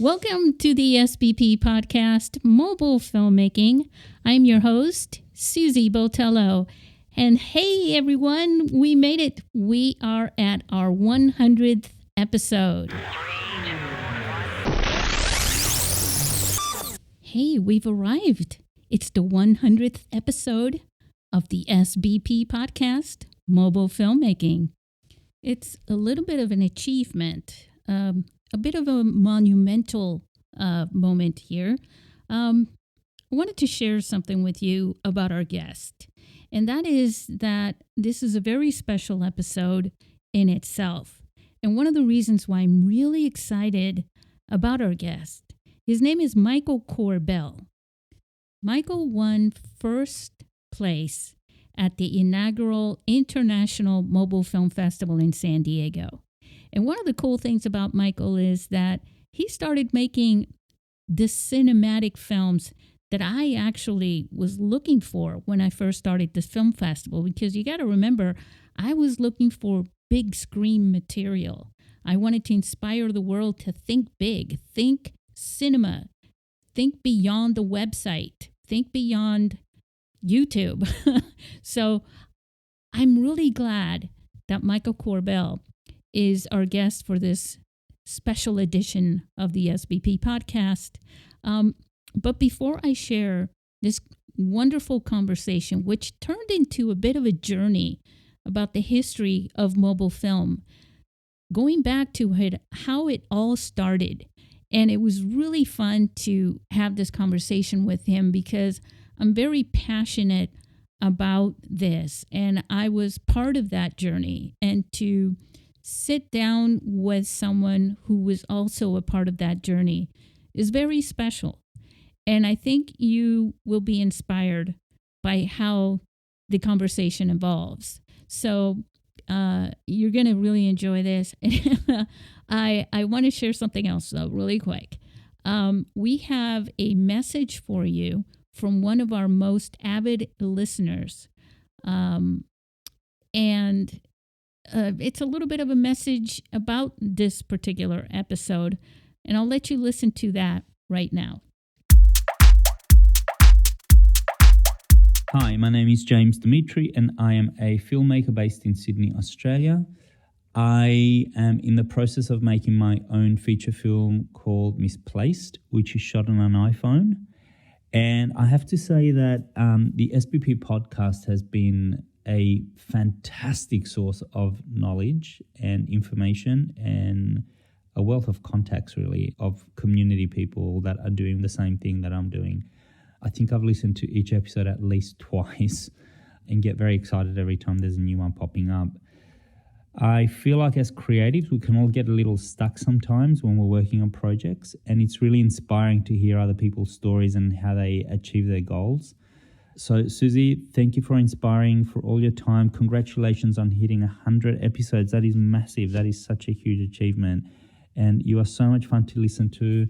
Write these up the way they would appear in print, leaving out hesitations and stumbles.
Welcome to the SBP podcast, Mobile Filmmaking. I'm your host, Susie Botello. And hey, everyone, we made it. We are at our 100th episode. Hey, we've arrived. It's the 100th episode of the SBP podcast, Mobile Filmmaking. It's a little bit of an achievement, a bit of a monumental moment here. I wanted to share something with you about our guest, and that is that this is a very special episode in itself. And one of the reasons why I'm really excited about our guest, his name is Michael Koerbel. Michael won first place at the inaugural International Mobile Film Festival in San Diego. And one of the cool things about Michael is that he started making the cinematic films that I actually was looking for when I first started this film festival, because you got to remember, I was looking for big screen material. I wanted to inspire the world to think big, think cinema, think beyond the website, think beyond YouTube. So I'm really glad that Michael Koerbel is our guest for this special edition of the SBP podcast. But before I share this wonderful conversation, which turned into a bit of a journey about the history of mobile film, going back to how it all started. And it was really fun to have this conversation with him because I'm very passionate about this. And I was part of that journey. And to sit down with someone who was also a part of that journey is very special. And I think you will be inspired by how the conversation evolves. So you're going to really enjoy this. I want to share something else, though, really quick. We have a message for you from one of our most avid listeners. And it's a little bit of a message about this particular episode, and I'll let you listen to that right now. Hi, my name is James Dimitri, and I am a filmmaker based in Sydney, Australia. I am in the process of making my own feature film called Misplaced, which is shot on an iPhone. And I have to say that the SBP podcast has been a fantastic source of knowledge and information and a wealth of contacts, really, of community people that are doing the same thing that I'm doing. I think I've listened to each episode at least twice and get very excited every time there's a new one popping up. I feel like as creatives, we can all get a little stuck sometimes when we're working on projects, and it's really inspiring to hear other people's stories and how they achieve their goals. So, Susie, thank you for inspiring, for all your time. Congratulations on hitting 100 episodes. That is massive. That is such a huge achievement. And you are so much fun to listen to.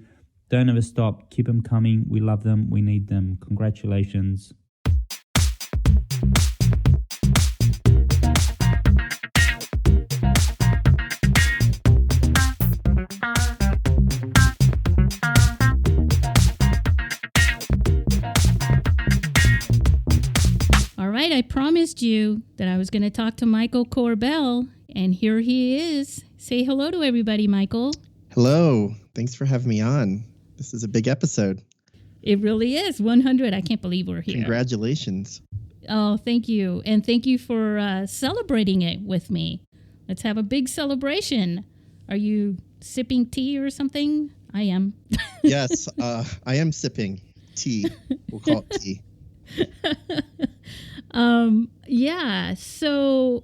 Don't ever stop. Keep them coming. We love them. We need them. Congratulations. I promised you that I was going to talk to Michael Koerbel, and here he is. Say hello to everybody, Michael. Hello. Thanks for having me on. This is a big episode. It really is. 100. I can't believe we're here. Congratulations. Oh, thank you. And thank you for celebrating it with me. Let's have a big celebration. Are you sipping tea or something? I am. Yes, I am sipping tea. We'll call it tea. So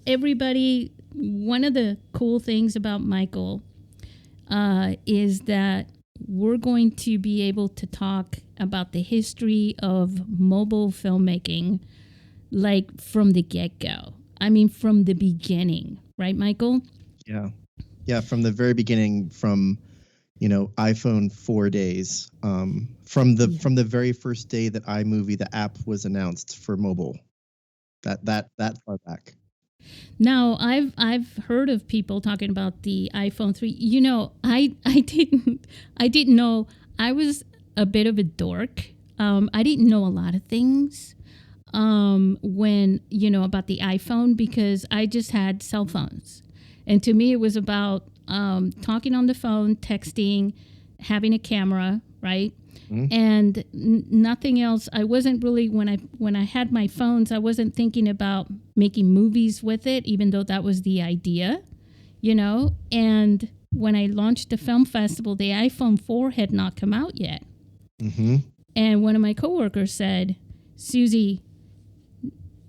everybody, one of the cool things about Michael is that we're going to be able to talk about the history of mobile filmmaking, like from the get-go. I mean, from the beginning, right, Michael? Yeah, from the very beginning, from iPhone 4 days, from the very first day that iMovie, the app, was announced for mobile. That far back. Now, I've heard of people talking about the iPhone 3. You know, I didn't know. I was a bit of a dork. I didn't know a lot of things when, about the iPhone, because I just had cell phones. And to me, it was about talking on the phone, texting, having a camera, right? And nothing else. I wasn't really, when I had my phones, I wasn't thinking about making movies with it, even though that was the idea, And when I launched the film festival, the iPhone 4 had not come out yet. And one of my coworkers said, Susie,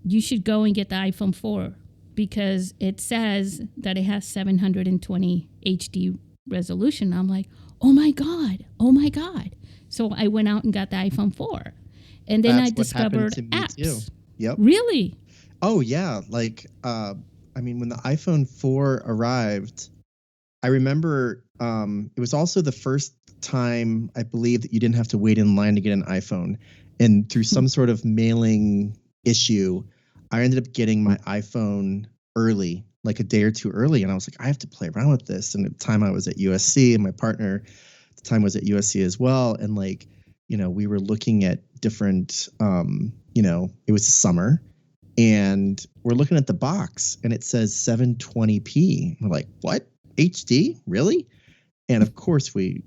you should go and get the iPhone 4 because it says that it has 720 HD resolution. I'm like, oh my God. So I went out and got the iPhone 4. And then I discovered apps. Too. Yep. Really? Oh, yeah. Like, when the iPhone 4 arrived, I remember it was also the first time, I believe, that you didn't have to wait in line to get an iPhone. And through some sort of mailing issue, I ended up getting my iPhone early, like a day or two early. And I was like, I have to play around with this. And at the time I was at USC, and my partner at the time was at USC as well. And we were looking at different, it was summer, and we're looking at the box and it says 720p. We're like, what? HD? Really? And of course we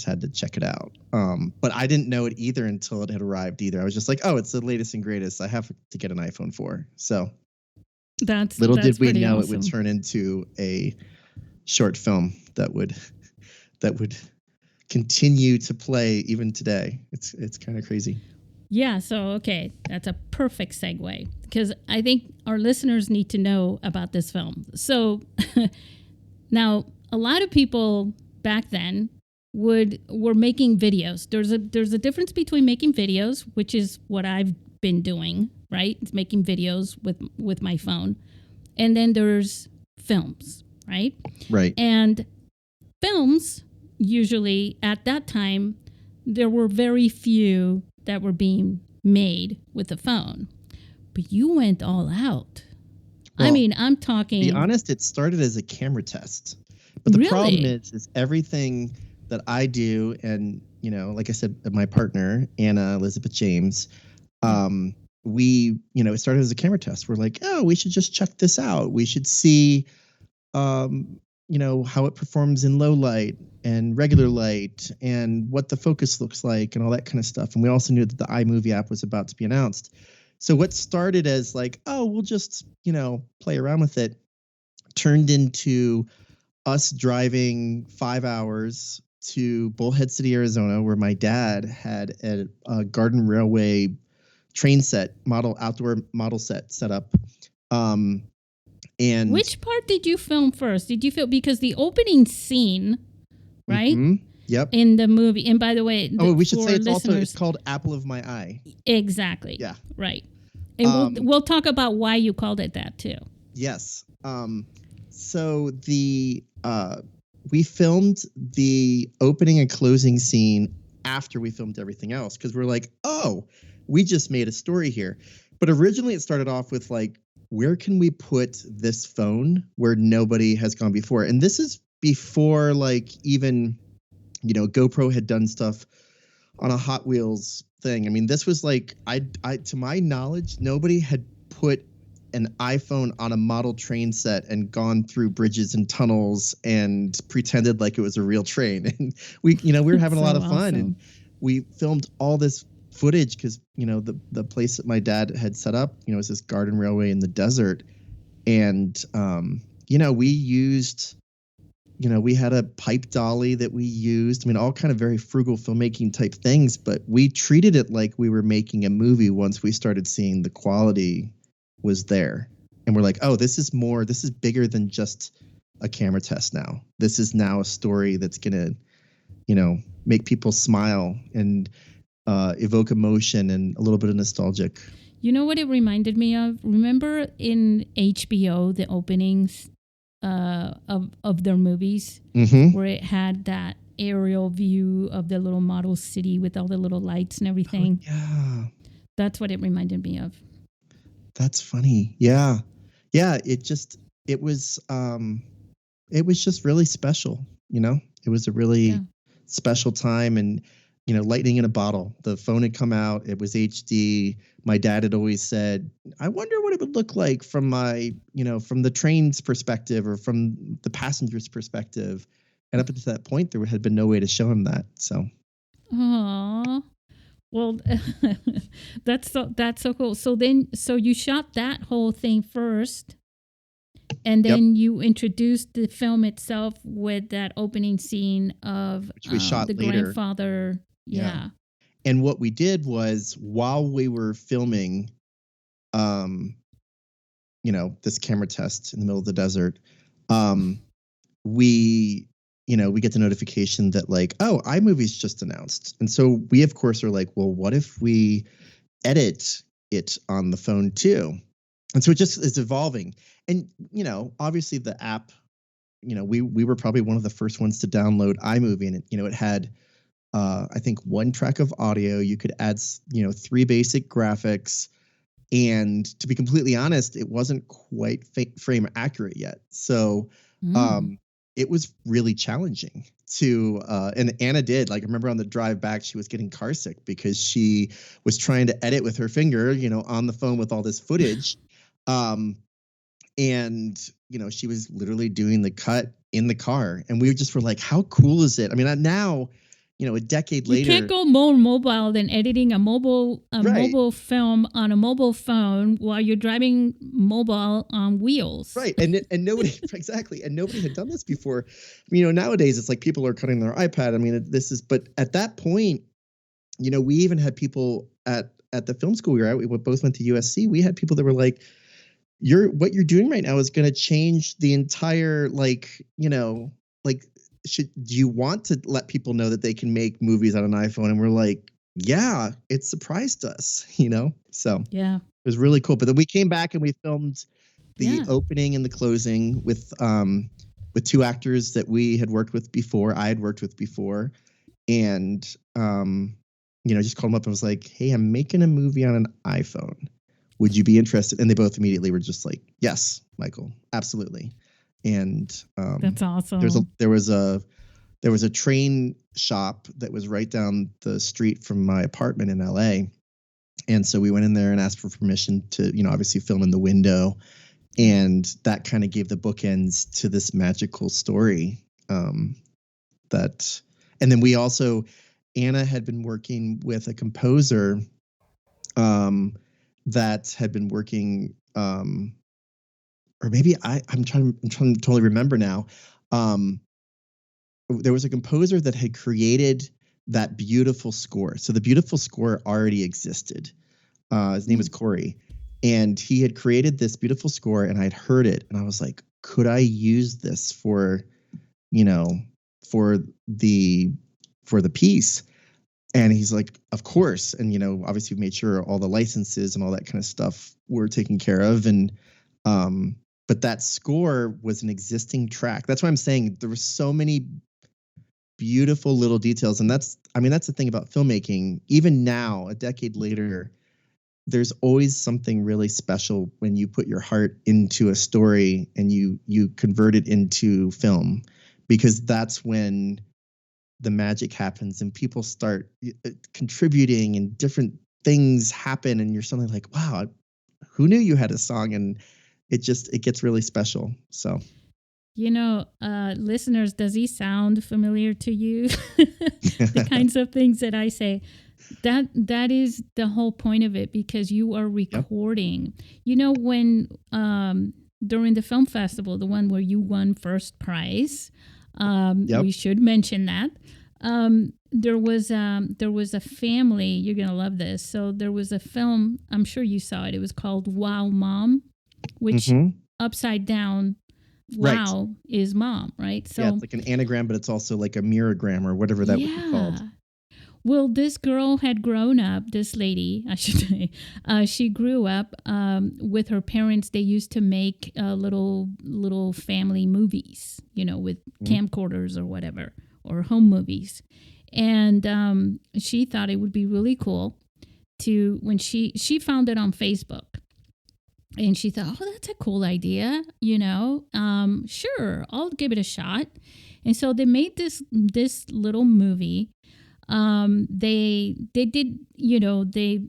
had to check it out. But I didn't know it either until it had arrived either. I was just like, oh, it's the latest and greatest. I have to get an iPhone 4. So that's did we know awesome. It would turn into a short film that would continue to play even today. It's kind of crazy. Yeah, so okay, that's a perfect segue because I think our listeners need to know about this film. So now a lot of people back then were making videos. There's a difference between making videos, which is what I've been doing, right? It's making videos with my phone. And then there's films, right? Right. And films, usually at that time, there were very few that were being made with a phone. But you went all out. Well, I'm talking... To be honest, it started as a camera test. But the problem is everything that I do, and, like I said, my partner, Anna Elizabeth James, it started as a camera test. We're like, oh, we should just check this out. We should see, how it performs in low light and regular light and what the focus looks like and all that kind of stuff. And we also knew that the iMovie app was about to be announced. So what started as like, oh, we'll just, play around with it, turned into us driving 5 hours to Bullhead City, Arizona, where my dad had a Garden Railway train set outdoor model set up. And which part did you film first? Did you film because the opening scene, right? Mm-hmm, yep. In the movie, and by the way, we should say it's called Apple of My Eye. Exactly. Yeah. Right. And we'll talk about why you called it that too. Yes. So we filmed the opening and closing scene after we filmed everything else because we're like, oh, we just made a story here. But originally it started off with like, where can we put this phone where nobody has gone before? And this is before like even, GoPro had done stuff on a Hot Wheels thing. I mean, this was like, I to my knowledge, nobody had put an iPhone on a model train set and gone through bridges and tunnels and pretended like it was a real train. And we were having a lot of fun, and we filmed all this footage because, the place that my dad had set up, was this Garden Railway in the desert. And, we used, we had a pipe dolly that we used. I mean, all kind of very frugal filmmaking type things, but we treated it like we were making a movie once we started seeing the quality was there. And we're like, oh, this is bigger than just a camera test now. This is now a story that's going to, make people smile and evoke emotion and a little bit of nostalgic. You know what it reminded me of? Remember in HBO, the openings of their movies, where it had that aerial view of the little model city with all the little lights and everything? Oh, yeah. That's what it reminded me of. That's funny. Yeah. yeah, it was just really special. It was a Yeah. really special time, and lightning in a bottle. The phone had come out. It was HD. My dad had always said, I wonder what it would look like from from the train's perspective or from the passenger's perspective. And up until that point, there had been no way to show him that. So, Aww. Well, that's so cool. So you shot that whole thing first, and yep, then you introduced the film itself with that opening scene of which we shot the later. grandfather. Yeah. And what we did was, while we were filming, this camera test in the middle of the desert, we we get the notification that, like, oh, iMovie's just announced. And so we, of course, are like, well, what if we edit it on the phone too? And so it just is evolving. And obviously the app, we were probably one of the first ones to download iMovie, and it had I think one track of audio. You could add 3 basic graphics, and to be completely honest, it wasn't quite frame accurate yet. So it was really challenging to and Anna did, like, I remember on the drive back, she was getting car sick because she was trying to edit with her finger, on the phone with all this footage. And she was literally doing the cut in the car, and we just were like, how cool is it? I mean, now, a decade later, you can't go more mobile than editing a mobile Right. mobile film on a mobile phone while you're driving mobile on wheels. Right. And nobody exactly. And nobody had done this before. Nowadays it's like people are cutting their iPad. I mean, but at that point, we even had people at the film school we were at. We both went to USC. We had people that were like, what you're doing right now is going to change the entire, do you want to let people know that they can make movies on an iPhone? And we're like, yeah, it surprised us, So Yeah. it was really cool. But then we came back and we filmed the Yeah. opening and the closing with 2 actors that we had worked with before. I had worked with before, and just called them up and was like, hey, I'm making a movie on an iPhone. Would you be interested? And they both immediately were just like, yes, Michael, absolutely. And That's awesome. there was a train shop that was right down the street from my apartment in LA. And so we went in there and asked for permission to, obviously film in the window. And that kind of gave the bookends to this magical story. And then we also, Anna had been working with a composer that had been working, or maybe I'm trying to totally remember now. There was a composer that had created that beautiful score. So the beautiful score already existed. His name is Corey, and he had created this beautiful score, and I'd heard it, and I was like, could I use this for the piece? And he's like, of course. And, obviously we made sure all the licenses and all that kind of stuff were taken care of. And, but that score was an existing track. That's why I'm saying there were so many beautiful little details. And that's the thing about filmmaking. Even now, a decade later, there's always something really special when you put your heart into a story and you convert it into film, because that's when the magic happens and people start contributing and different things happen, and you're suddenly like, wow, who knew you had a song? And it gets really special. So, listeners, does he sound familiar to you? The kinds of things that I say, that is the whole point of it, because you are recording. Yep. When during the film festival, the one where you won first prize, we should mention that. There was a family. You're gonna love this. So there was a film. I'm sure you saw it. It was called Wow Mom, which upside down, wow is mom, right? So it's like an anagram, but it's also like a mirrorgram or whatever that would be called. Well, this girl had grown up, this lady, I should say, she grew up with her parents. They used to make little family movies, with camcorders or whatever, or home movies. And she thought it would be really cool when she found it on Facebook. And she thought, oh, that's a cool idea, sure, I'll give it a shot. And so they made this little movie. They did, they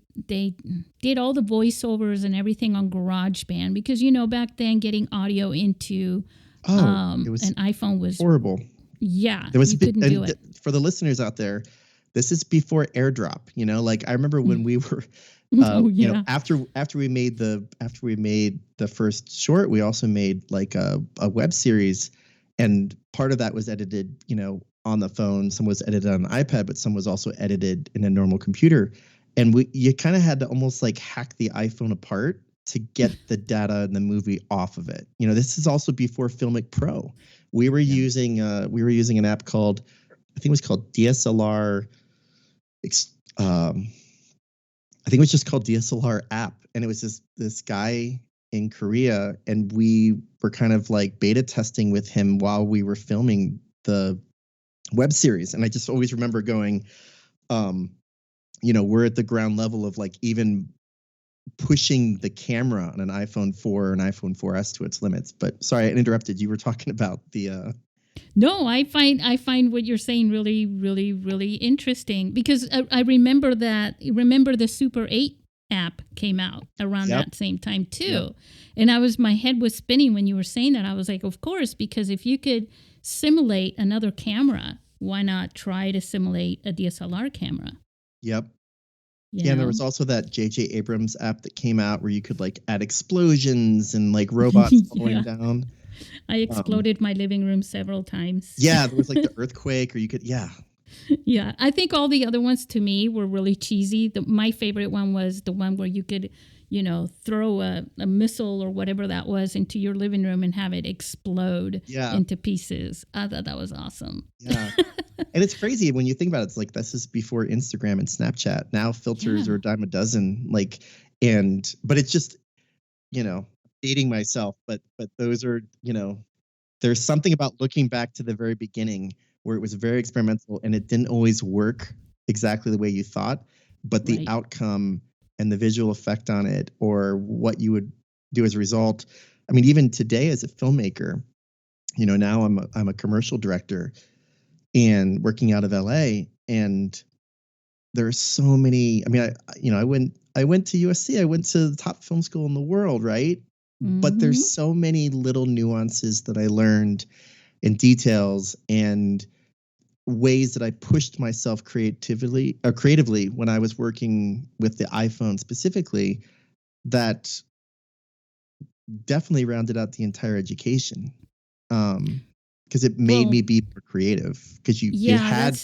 did all the voiceovers and everything on GarageBand because, back then getting audio into It was an iPhone was horrible. Yeah, There was you couldn't do it. For the listeners out there, this is before AirDrop. Like I remember when we were, Oh yeah. after we made the first short, we also made like a web series, and part of that was edited, on the phone. Some was edited on an iPad, but some was also edited in a normal computer. And you kind of had to almost like hack the iPhone apart to get the data in the movie off of it. This is also before Filmic Pro. We were using an app called, I think it was called DSLR. I think it was just called DSLR app, and it was this guy in Korea, and we were kind of like beta testing with him while we were filming the web series. And I just always remember going, we're at the ground level of like even pushing the camera on an iPhone 4 or an iPhone 4S to its limits. But sorry, I interrupted. You were talking about the No, I find what you're saying really, really, really interesting because I remember the Super 8 app came out around that same time too. Yep. And my head was spinning when you were saying that. I was like, of course, because if you could simulate another camera, why not try to simulate a DSLR camera? Yep. And there was also that J.J. Abrams app that came out where you could like add explosions and like robots falling down. I exploded my living room several times. Yeah, there was like the earthquake, or you could, Yeah, I think all the other ones to me were really cheesy. My favorite one was the one where you could, throw a missile or whatever that was into your living room and have it explode into pieces. I thought that was awesome. Yeah. And it's crazy when you think about it. It's like this is before Instagram and Snapchat. Now filters are a dime a dozen. But it's just, dating myself. But those are, there's something about looking back to the very beginning where it was very experimental and it didn't always work exactly the way you thought, but the outcome and the visual effect on it, or what you would do as a result. I mean, even today as a filmmaker, now I'm a commercial director and working out of LA, and there's so many. I mean, I went to USC. I went to the top film school in the world, right? Mm-hmm. But there's so many little nuances that I learned, and details and ways that I pushed myself creatively when I was working with the iPhone specifically, that definitely rounded out the entire education. Because it made me be more creative, because you have.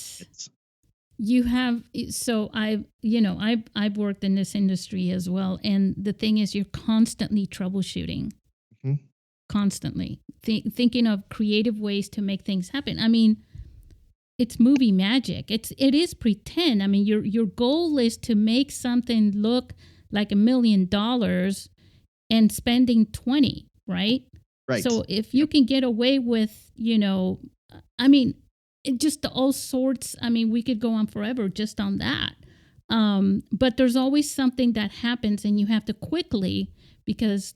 So I've worked in this industry as well. And the thing is, you're constantly troubleshooting, constantly thinking of creative ways to make things happen. I mean, it's movie magic. It is pretend. I mean, your goal is to make something look like $1 million and spending 20, right? Right. So if you can get away with, I mean, just all sorts. I mean, we could go on forever just on that. But there's always something that happens, and you have to quickly, because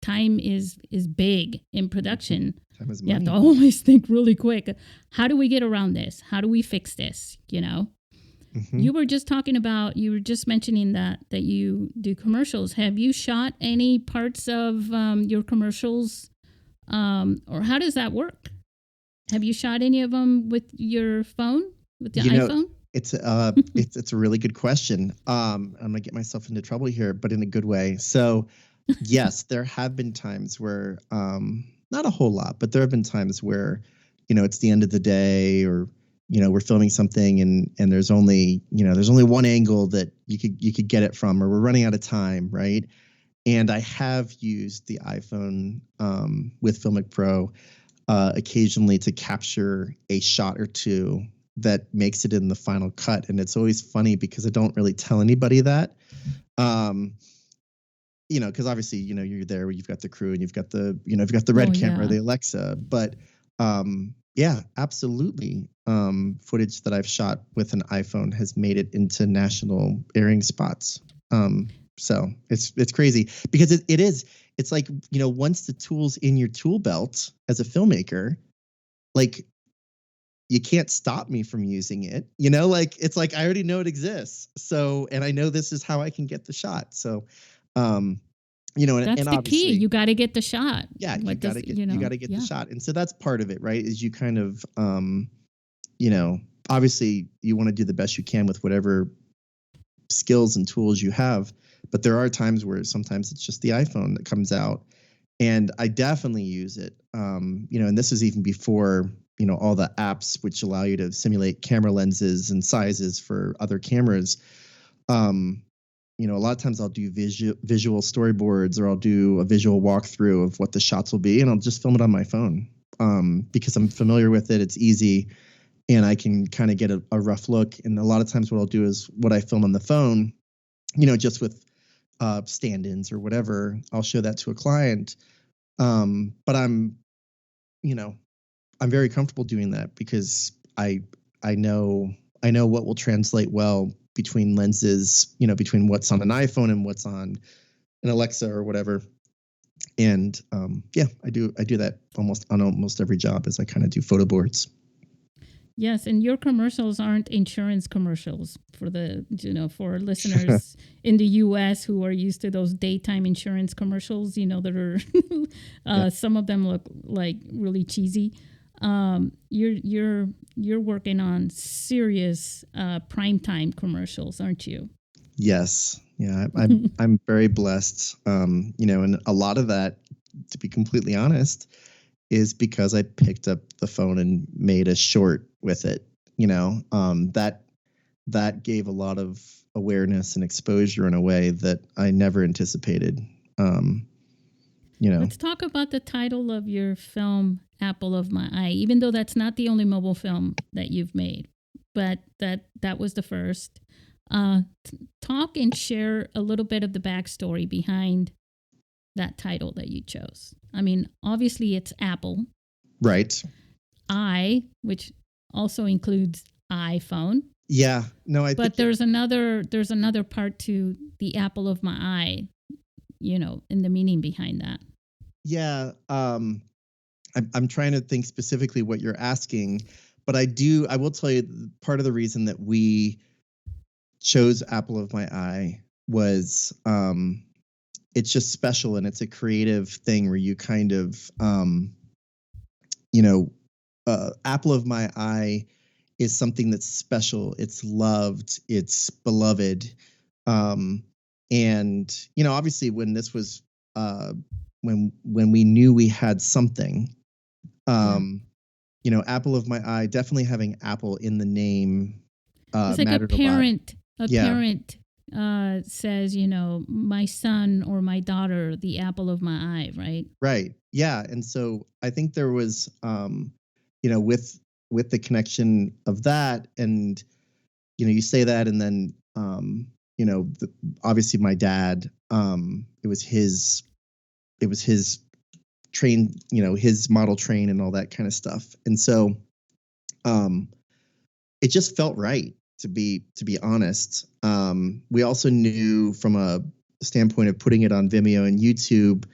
time is big in production. Time is money. You have to always think really quick. How do we get around this? How do we fix this? Mm-hmm. You were just mentioning that you do commercials. Have you shot any parts of your commercials, or how does that work? Have you shot any of them with your phone, with the iPhone? It's a really good question. I'm gonna get myself into trouble here, but in a good way. So, yes, there have been times where, not a whole lot, but there have been times where, it's the end of the day, or we're filming something and there's only one angle that you could get it from, or we're running out of time, right? And I have used the iPhone with Filmic Pro occasionally to capture a shot or two that makes it in the final cut. And it's always funny because I don't really tell anybody that, because obviously, you're there where you've got the crew and you've got the red camera, the Alexa, but yeah, absolutely. Footage that I've shot with an iPhone has made it into national airing spots. So it's crazy because it's like, once the tool's in your tool belt as a filmmaker, like you can't stop me from using it. Like it's like I already know it exists. So, and I know this is how I can get the shot. So, and That's the key. obviously, You got to get the shot. yeah, you What got does, to get the yeah. shot. And so that's part of it, right? Is you kind of, obviously you want to do the best you can with whatever skills and tools you have. But there are times where sometimes it's just the iPhone that comes out, and I definitely use it. And this is even before, all the apps which allow you to simulate camera lenses and sizes for other cameras. A lot of times I'll do visual storyboards, or I'll do a visual walkthrough of what the shots will be, and I'll just film it on my phone because I'm familiar with it. It's easy, and I can kind of get a rough look. And a lot of times what I'll do is what I film on the phone, just with stand-ins or whatever, I'll show that to a client. But I'm very comfortable doing that because I know what will translate well between lenses, between what's on an iPhone and what's on an Alexa or whatever. And I do that on almost every job, as I kind of do photo boards. Yes, and your commercials aren't insurance commercials for for listeners in the U.S. who are used to those daytime insurance commercials. That are some of them look like really cheesy. You're working on serious primetime commercials, aren't you? Yes, yeah, I'm very blessed. And a lot of that, to be completely honest, is because I picked up the phone and made a short with it. That gave a lot of awareness and exposure in a way that I never anticipated. Let's talk about the title of your film, Apple of My Eye, even though that's not the only mobile film that you've made, but that was the first. Talk and share a little bit of the backstory behind that title that you chose. I mean, obviously it's Apple. Right. Which also includes iPhone. Yeah. No, but there's another part to the apple of my eye, in the meaning behind that. Yeah. I'm trying to think specifically what you're asking, but I will tell you part of the reason that we chose Apple of My Eye was it's just special, and it's a creative thing where you kind of Apple of My Eye is something that's special. It's loved. It's beloved. And obviously when this was when we knew we had something, Apple of My Eye, definitely having Apple in the name it's like mattered a parent. a lot. Parent says, my son or my daughter, the apple of my eye, right? Right. Yeah. And so I think there was, with the connection of that, and, you say that, and then, obviously my dad, it was his train, his model train and all that kind of stuff. And so, it just felt right, to be honest. We also knew from a standpoint of putting it on Vimeo and YouTube,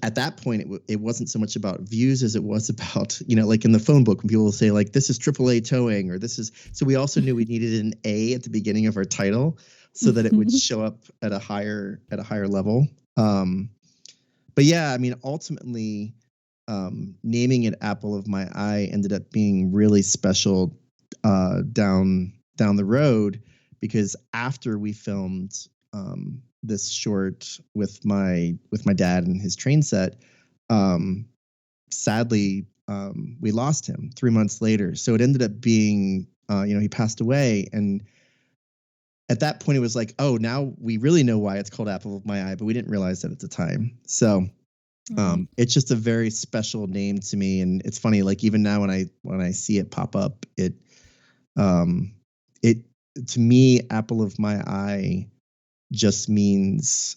at that point, it wasn't so much about views as it was about, like in the phone book when people will say like, this is AAA towing, or this is, so we also knew we needed an A at the beginning of our title so that it would show up at a higher level. But yeah, I mean, ultimately, naming it Apple of My Eye ended up being really special down the road, because after we filmed this short with my dad and his train set, sadly we lost him 3 months later. So it ended up being he passed away, and at that point it was like, oh, now we really know why it's called Apple of My Eye, but we didn't realize that at the time. So it's just a very special name to me, and it's funny, like even now when I see it pop up, it to me, Apple of My Eye just means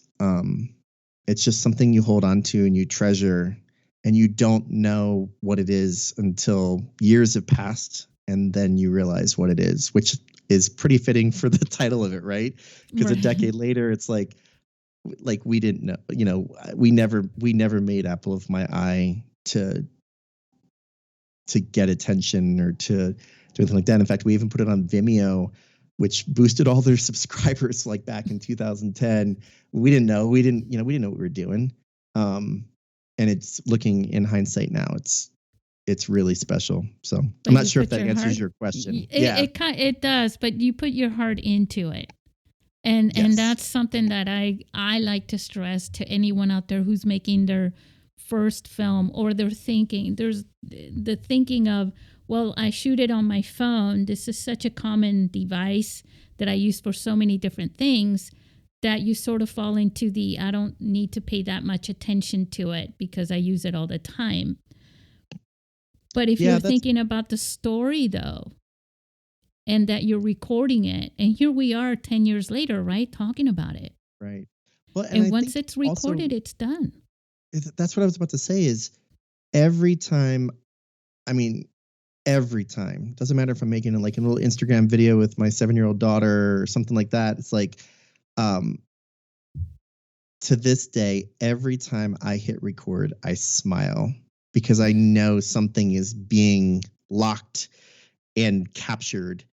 it's just something you hold on to and you treasure, and you don't know what it is until years have passed, and then you realize what it is, which is pretty fitting for the title of it, right? Because a decade later, it's like we didn't know, we never made apple of my eye to get attention or to do anything like that. In fact, we even put it on Vimeo, which boosted all their subscribers like back in 2010. We didn't know what we were doing. And it's looking in hindsight now, it's really special. So but I'm not sure if that answers your question. It does, but you put your heart into it. And Yes. and that's something that I like to stress to anyone out there who's making their first film, or they're thinking, there's the thinking of, well, I shoot it on my phone. This is such a common device that I use for so many different things, that you sort of fall into the, I don't need to pay that much attention to it because I use it all the time. But if you're thinking about the story, though, and that you're recording it, and here we are 10 years later, right, talking about it. Right. Well, and once it's recorded, it's done. That's what I was about to say is every time, doesn't matter if I'm making like a little Instagram video with my 7-year-old daughter or something like that. It's like, to this day, every time I hit record, I smile because I know something is being locked and captured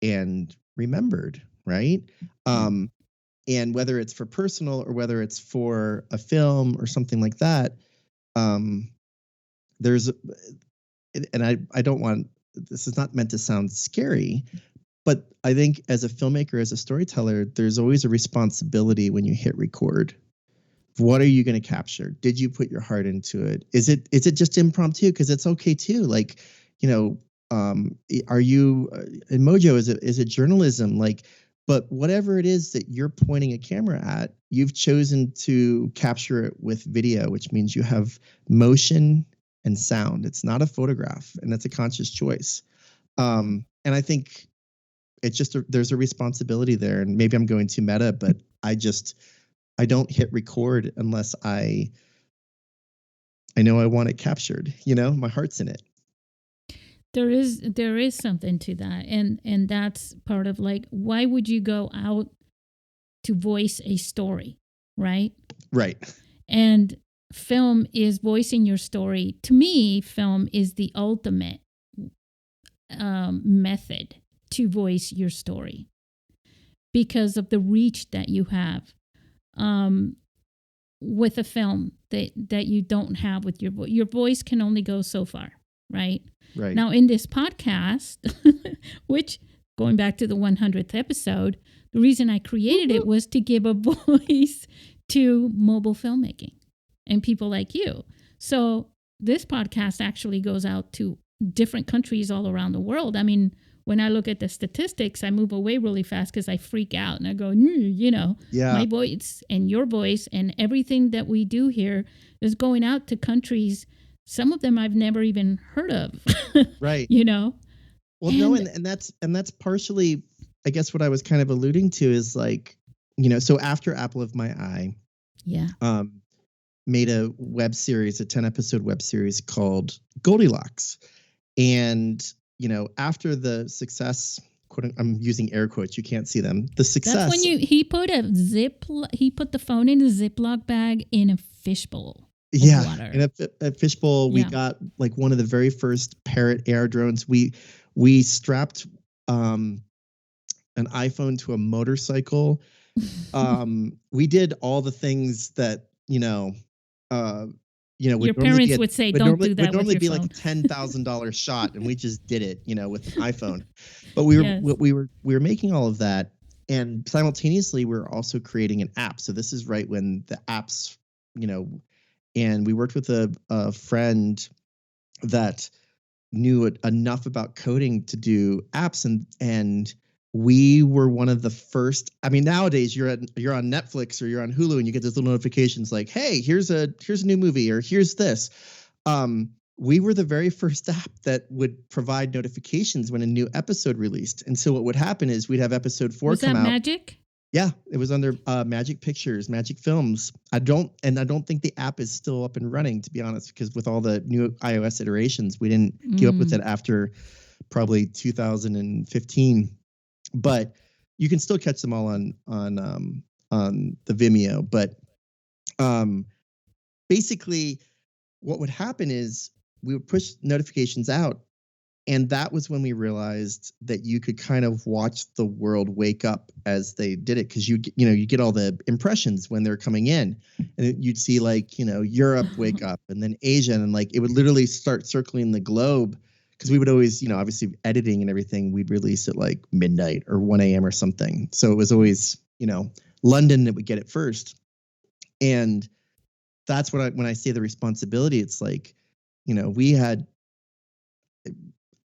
and remembered, right? And whether it's for personal or whether it's for a film or something like that, there's, and I don't want, this is not meant to sound scary, but I think as a filmmaker, as a storyteller, there's always a responsibility when you hit record. What are you going to capture? Did you put your heart into it? Is it just impromptu? Because it's okay too. Like, are you in Mojo? Is it journalism? Like, but whatever it is that you're pointing a camera at, you've chosen to capture it with video, which means you have motion and sound. It's not a photograph, and that's a conscious choice. And I think it's just there's a responsibility there, and maybe I'm going too meta, but I don't hit record unless I know I want it captured. My heart's in it. There is something to that, and that's part of, like, why would you go out to voice a story, right? Right. And film is voicing your story. To me, film is the ultimate method to voice your story because of the reach that you have with a film that you don't have with your voice. Your voice can only go so far, right? Right. Now, in this podcast, which, going back to the 100th episode, the reason I created it was to give a voice to mobile filmmaking and people like you. So this podcast actually goes out to different countries all around the world. I mean, when I look at the statistics, I move away really fast because I freak out and I go, my voice and your voice and everything that we do here is going out to countries. Some of them I've never even heard of. Right. Well, and that's partially, I guess, what I was kind of alluding to is like, so after Apple of My Eye, made a web series, a 10-episode web series called Goldilocks. And, after the success, I'm using air quotes, you can't see them. The success. That's when he put the phone in a Ziploc bag in a fishbowl. Water. In a fishbowl. We got like one of the very first Parrot air drones. We strapped an iPhone to a motorcycle. We did all the things that your parents would say, don't do that. Would normally be phone. like a $10,000 shot, and we just did it, with an iPhone. But we were making all of that, and simultaneously we were also creating an app. So this is right when the apps, and we worked with a friend that knew enough about coding to do apps, and we were one of the first. I mean, nowadays you're on Netflix or you're on Hulu and you get those little notifications like, hey, here's a new movie, or here's this. We were the very first app that would provide notifications when a new episode released. And so what would happen is we'd have episode 4 come out. Was that Magic? Yeah, it was under Magic Pictures, Magic Films. I don't think the app is still up and running, to be honest, because with all the new iOS iterations, we didn't keep up with it after probably 2015. but you can still catch them all on the Vimeo. But basically, what would happen is we would push notifications out. And that was when we realized that you could kind of watch the world wake up as they did it, because you get all the impressions when they're coming in, and you'd see like Europe wake up, and then Asia, and like it would literally start circling the globe, because we would always obviously editing and everything, we'd release at like midnight or 1 a.m. or something. So it was always London that would get it first, and that's what when I say the responsibility, it's like we had.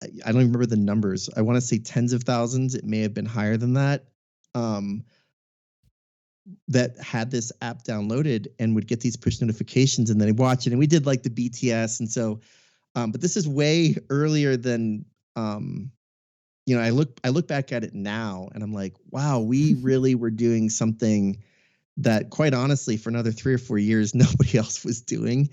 I don't even remember the numbers. I want to say tens of thousands. It may have been higher than that. That had this app downloaded and would get these push notifications, and then they'd watch it. And we did like the BTS, and so, but this is way earlier than. I look back at it now, and I'm like, wow, we really were doing something that, quite honestly, for another 3 or 4 years, nobody else was doing.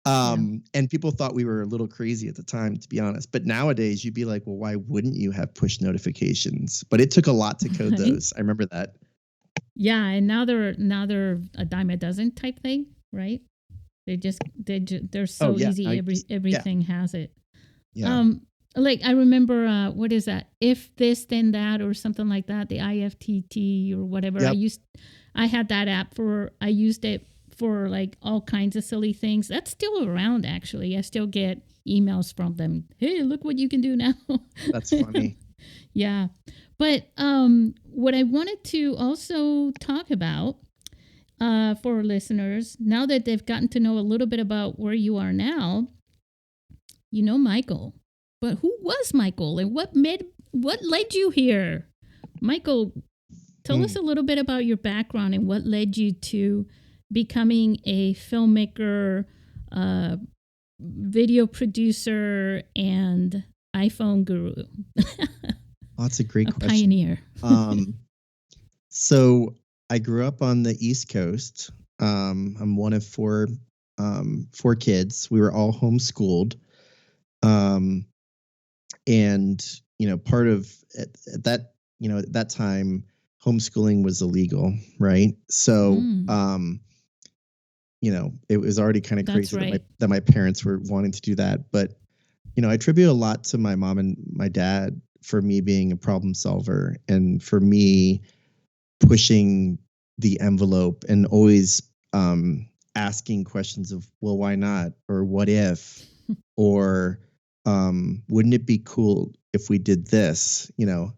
And people thought we were a little crazy at the time, to be honest. But nowadays, you'd be like, well, why wouldn't you have push notifications? But it took a lot to code those. I remember that. Yeah, and now they're a dime a dozen type thing, right? They're so easy. Everything has it. Yeah. Like I remember, what is that? If this, then that, or something like that. The IFTT or whatever. Yep. I had that app I used it for like all kinds of silly things. That's still around, actually. I still get emails from them. Hey, look what you can do now. That's funny. Yeah. But what I wanted to also talk about for our listeners, now that they've gotten to know a little bit about where you are now, Michael. But who was Michael, and what led you here? Michael, tell us a little bit about your background and what led you to becoming a filmmaker, video producer, and iPhone guru. That's a great question. Pioneer. So I grew up on the East Coast. I'm one of four kids. We were all homeschooled. And part of at that time, homeschooling was illegal, right? So it was already kind of crazy that my parents were wanting to do that. But I attribute a lot to my mom and my dad for me being a problem solver, and for me pushing the envelope and always asking questions of, well, why not? Or what if? Or wouldn't it be cool if we did this? I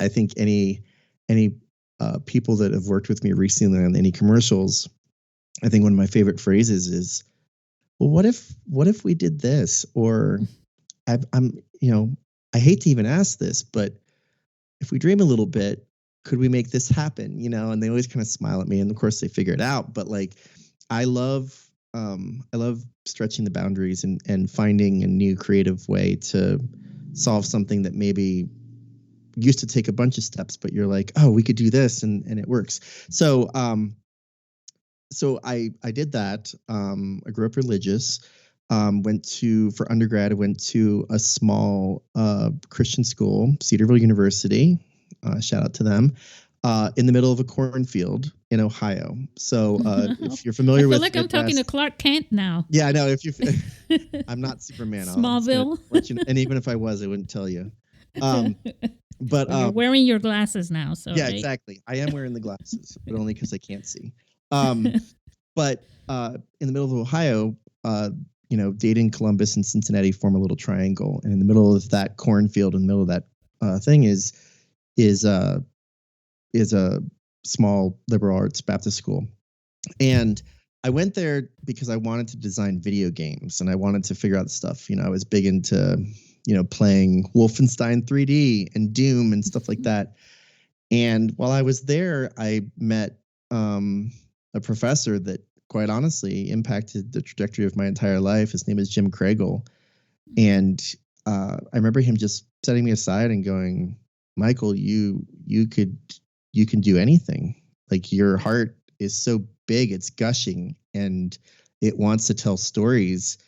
think any people that have worked with me recently on any commercials, I think one of my favorite phrases is, well, what if we did this? Or I hate to even ask this, but if we dream a little bit, could we make this happen? And they always kind of smile at me, and of course they figure it out. But like, I love stretching the boundaries and finding a new creative way to solve something that maybe used to take a bunch of steps, but you're like, oh, we could do this, and it works. So I did that. I grew up religious. For undergrad, I went to a small Christian school, Cedarville University. Shout out to them. In the middle of a cornfield in Ohio. So if you're familiar with, I feel like I'm talking to Clark Kent now. Yeah, I know. I'm not Superman. Smallville. And even if I was, I wouldn't tell you. But you're wearing your glasses now, so yeah, right? Exactly. I am wearing the glasses, but only because I can't see. But in the middle of Ohio, Dayton, Columbus, and Cincinnati form a little triangle, and in the middle of that cornfield, in the middle of that thing is a small liberal arts Baptist school. And I went there because I wanted to design video games, and I wanted to figure out stuff. I was big into, playing Wolfenstein 3D and Doom and stuff like that. And while I was there, I met a professor that, quite honestly, impacted the trajectory of my entire life. His name is Jim Koerbel. And I remember him just setting me aside and going, Michael, you can do anything. Like, your heart is so big, it's gushing, and it wants to tell stories,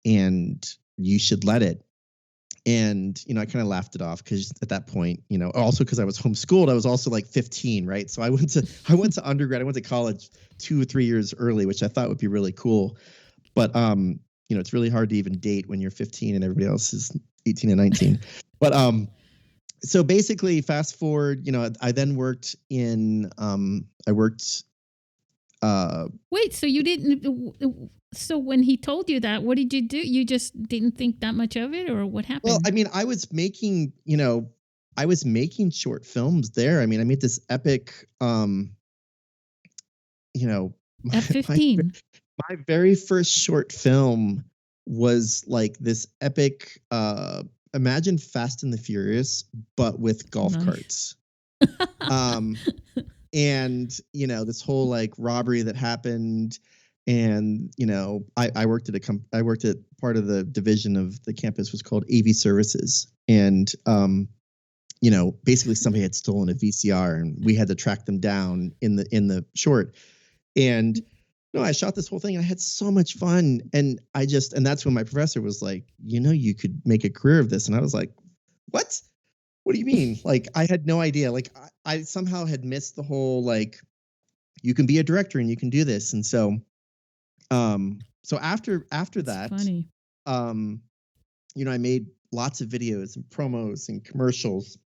and you should let it. And, I kind of laughed it off because at that point, also because I was homeschooled, I was also like 15, right? So I went to undergrad, I went to college 2 or 3 years early, which I thought would be really cool. But, it's really hard to even date when you're 15 and everybody else is 18 and 19. But, so basically fast forward, I then worked in, Wait, so you didn't? So when he told you that, what did you do? You just didn't think that much of it, or what happened? well, I mean, I was making short films there. I mean, I made this epic, At my 15. my very first short film was like this epic, imagine Fast and the Furious, but with golf Nice. carts. And, this whole like robbery that happened. And, I worked at part of the division of the campus was called AV Services. And, basically somebody had stolen a VCR and we had to track them down in the short. And I shot this whole thing and I had so much fun. And and that's when my professor was like, you could make a career of this. And I was like, what? What do you mean? Like, I had no idea. Like, I somehow had missed the whole, like, you can be a director and you can do this. And so, after That's that, funny. I made lots of videos and promos and commercials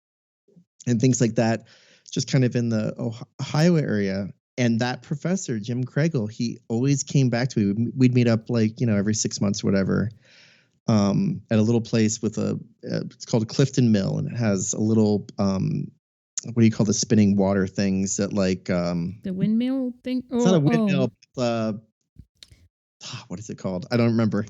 and things like that, just kind of in the Ohio area. And that professor, Jim Kregel, he always came back to me. We'd meet up like, every 6 months or whatever, at a little place with it's called Clifton Mill. And it has a little, what do you call the spinning water things that like, The windmill thing? it's not a windmill. What is it called? I don't remember.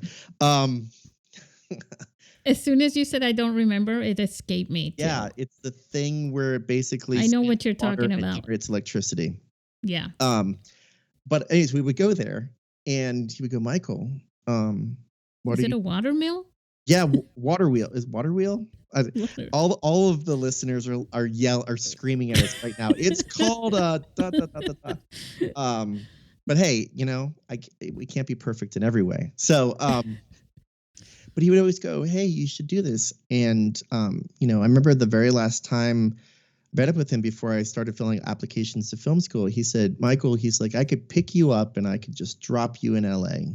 As soon as you said I don't remember, it escaped me too. Yeah, it's the thing where it basically I know what you're spins water talking and about. generates electricity. Yeah. But anyways, we would go there and he would go, Michael, what Is are it you? a water mill? Yeah, water wheel. Is water wheel? All of the listeners are screaming at us right now. It's called but hey, we can't be perfect in every way. So but he would always go, hey, you should do this. And I remember the very last time I met up with him before I started filling applications to film school, he said, Michael, he's like, I could pick you up and I could just drop you in LA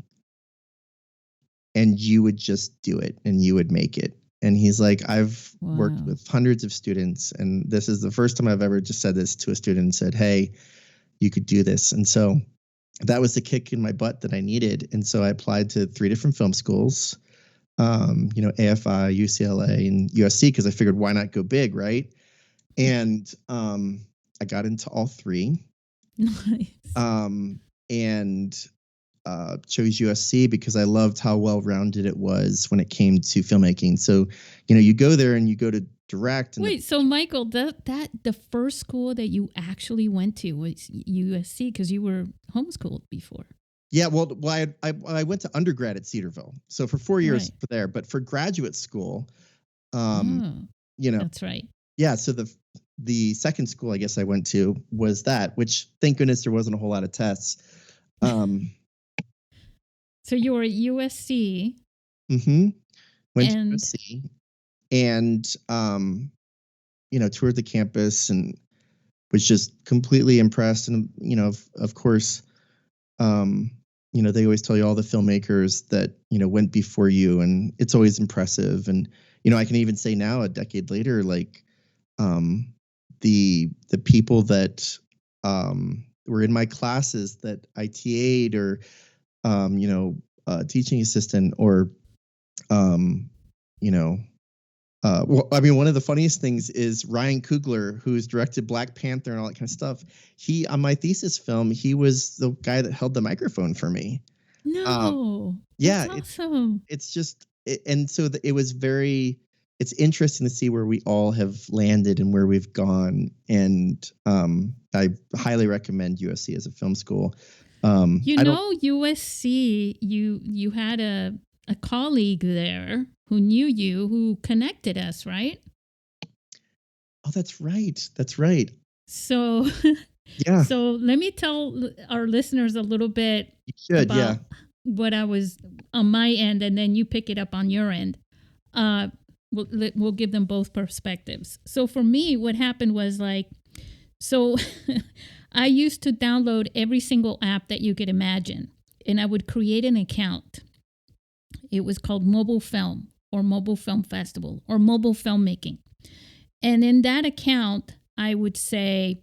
and you would just do it and you would make it. And he's like, I've worked with hundreds of students and this is the first time I've ever just said this to a student and said, hey, you could do this. And so that was the kick in my butt that I needed. And so I applied to 3 different film schools, AFI, UCLA, and USC, because I figured why not go big, right? And I got into all 3. Nice. And chose USC because I loved how well-rounded it was when it came to filmmaking. So, you go there and you go to direct. And wait, so Michael, the first school that you actually went to was USC because you were homeschooled before. Yeah, well, I went to undergrad at Cedarville, so for 4 years for there. But for graduate school, that's right. Yeah, so the second school I guess I went to was that, which thank goodness there wasn't a whole lot of tests. So you were at USC. Mm-hmm. Went to USC and toured the campus and was just completely impressed. And of course, they always tell you all the filmmakers that went before you, and it's always impressive. And I can even say now, a decade later, like the people that were in my classes that I TA'd or teaching assistant or well, I mean, one of the funniest things is Ryan Coogler, who's directed Black Panther and all that kind of stuff. He, on my thesis film, he was the guy that held the microphone for me. No. Yeah. That's awesome. It's just, and so it was it's interesting to see where we all have landed and where we've gone. And I highly recommend USC as a film school. USC, you had a colleague there who knew you, who connected us, right? Oh, that's right. That's right. So, yeah. So let me tell our listeners a little bit about what I was on my end, and then you pick it up on your end. we'll give them both perspectives. So for me, what happened was like, so I used to download every single app that you could imagine, and I would create an account. It was called Mobile Film or Mobile Film Festival or Mobile Filmmaking. And in that account, I would say,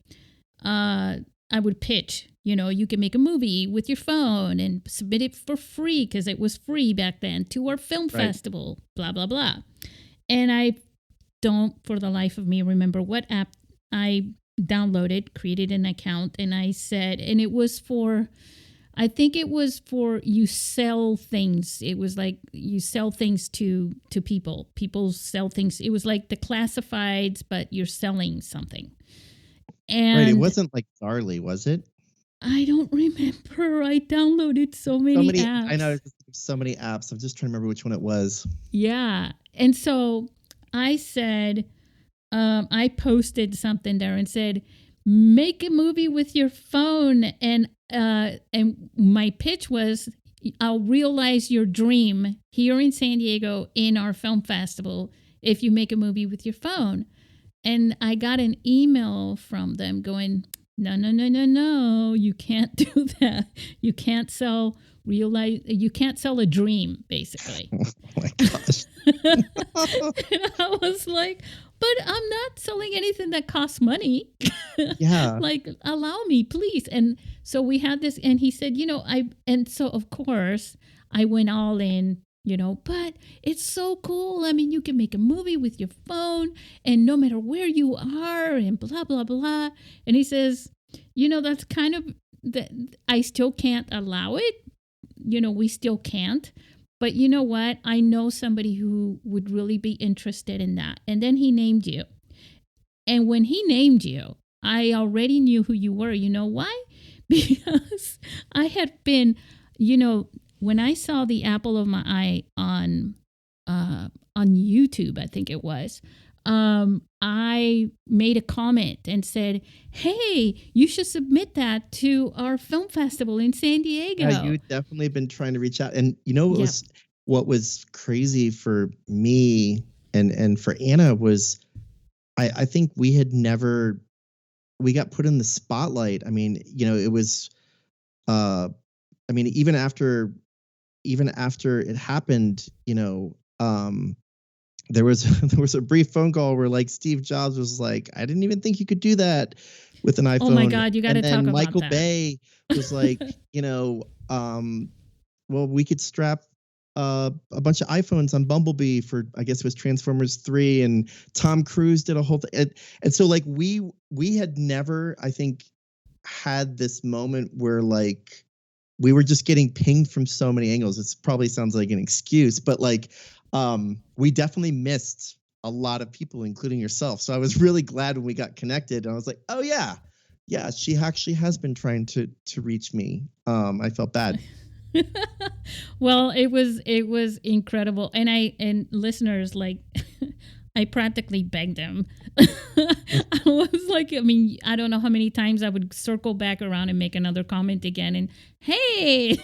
I would pitch, you can make a movie with your phone and submit it for free because it was free back then to our film festival, blah, blah, blah. And I don't, for the life of me, remember what app I downloaded, created an account, and I said, and it was for, I think it was for you sell things. It was like you sell things to people. People sell things. It was like the classifieds, but you're selling something. And right. It wasn't like Darly, was it? I don't remember. I downloaded so many apps. I know so many apps. I'm just trying to remember which one it was. Yeah. And so I said, I posted something there and said, make a movie with your phone. And my pitch was, I'll realize your dream here in San Diego in our film festival if you make a movie with your phone. And I got an email from them going, no, you can't do that. You can't sell you can't sell a dream, basically. Oh my gosh. And I was like, but I'm not selling anything that costs money. Yeah. Like, allow me, please. And so we had this, and he said, and so of course I went all in, but it's so cool. I mean, you can make a movie with your phone and no matter where you are and blah, blah, blah. And he says, that's kind of, I still can't allow it. We still can't. But you know what? I know somebody who would really be interested in that. And then he named you. And when he named you, I already knew who you were. You know why? Because I had been, when I saw the apple of my eye on YouTube, I think it was, I made a comment and said, hey, you should submit that to our film festival in San Diego. Yeah, you've definitely been trying to reach out. And what was crazy for me and for Anna was I think we got put in the spotlight. I mean, it was even after it happened, there was a brief phone call where like Steve Jobs was like, I didn't even think you could do that with an iPhone. Oh my God, you got to talk about that. Michael Bay was like, well, we could strap a bunch of iPhones on Bumblebee for, I guess it was Transformers 3, and Tom Cruise did a whole thing. And so like we had never, I think, had this moment where like we were just getting pinged from so many angles. It probably sounds like an excuse, but like we definitely missed a lot of people, including yourself. So I was really glad when we got connected, and I was like, oh yeah, she actually has been trying to reach me. I felt bad. Well, it was incredible, and listeners, like, I practically begged him. I was like, I don't know how many times I would circle back around and make another comment again, and hey,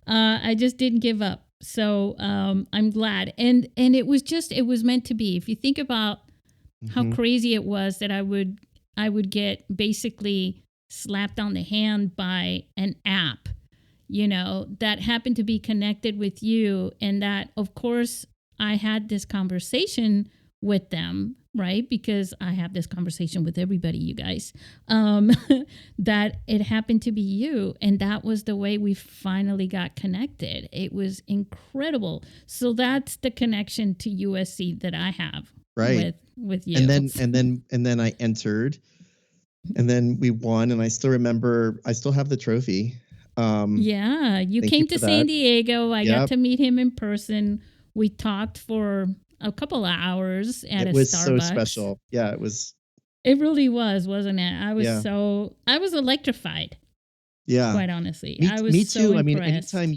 I just didn't give up. So I'm glad, and it was meant to be. If you think about how crazy it was that I would get basically slapped on the hand by an app, that happened to be connected with you, and that, of course, I had this conversation with them, right? Because I have this conversation with everybody, you guys, that it happened to be you. And that was the way we finally got connected. It was incredible. So that's the connection to USC that I have, right, with you. And then I entered, and then we won. And I still have the trophy. You came to San Diego. I got to meet him in person. We talked for a couple of hours at a Starbucks. It was so special. Yeah, it was. It really was, wasn't it? I was electrified. Yeah. Quite honestly. Me too. Impressed. Anytime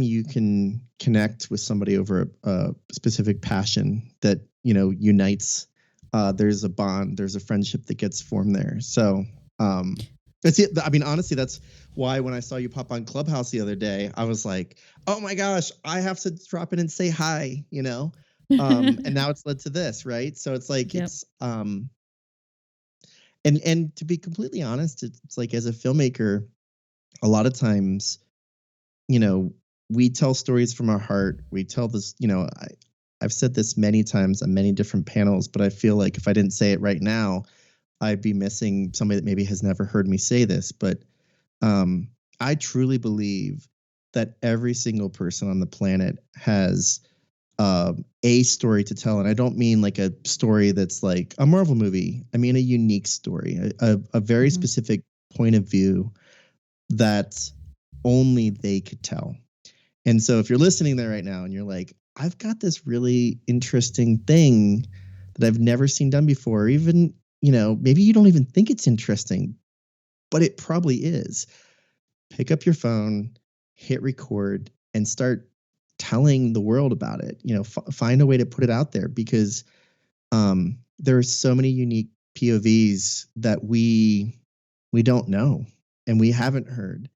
you can connect with somebody over a specific passion that, unites, there's a bond, there's a friendship that gets formed there. So, that's it. Honestly, that's why when I saw you pop on Clubhouse the other day, I was like, oh my gosh, I have to drop in and say hi, and now it's led to this, right? So it's like Yep. and to be completely honest, it's like as a filmmaker, a lot of times, we tell stories from our heart. We tell this, I've said this many times on many different panels, but I feel like if I didn't say it right now, I'd be missing somebody that maybe has never heard me say this. But I truly believe that every single person on the planet has a story to tell. And I don't mean like a story that's like a Marvel movie. I mean a unique story, a very specific point of view that only they could tell. And so if you're listening there right now and you're like, I've got this really interesting thing that I've never seen done before, or even, maybe you don't even think it's interesting, but it probably is. Pick up your phone, hit record, and start telling the world about it. Find a way to put it out there, because there are so many unique POVs that we don't know and we haven't heard.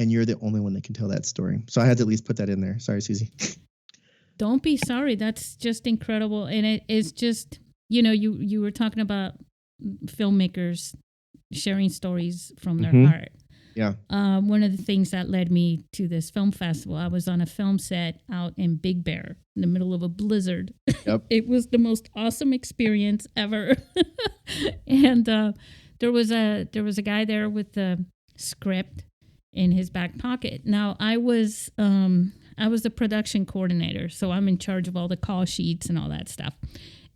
And you're the only one that can tell that story. So I had to at least put that in there. Sorry, Susie. Don't be sorry. That's just incredible. And it is just, you were talking about filmmakers sharing stories from their heart. Yeah. One of the things that led me to this film festival, I was on a film set out in Big Bear in the middle of a blizzard. Yep. It was the most awesome experience ever. And there was a guy there with the script in his back pocket. Now I was the production coordinator, so I'm in charge of all the call sheets and all that stuff.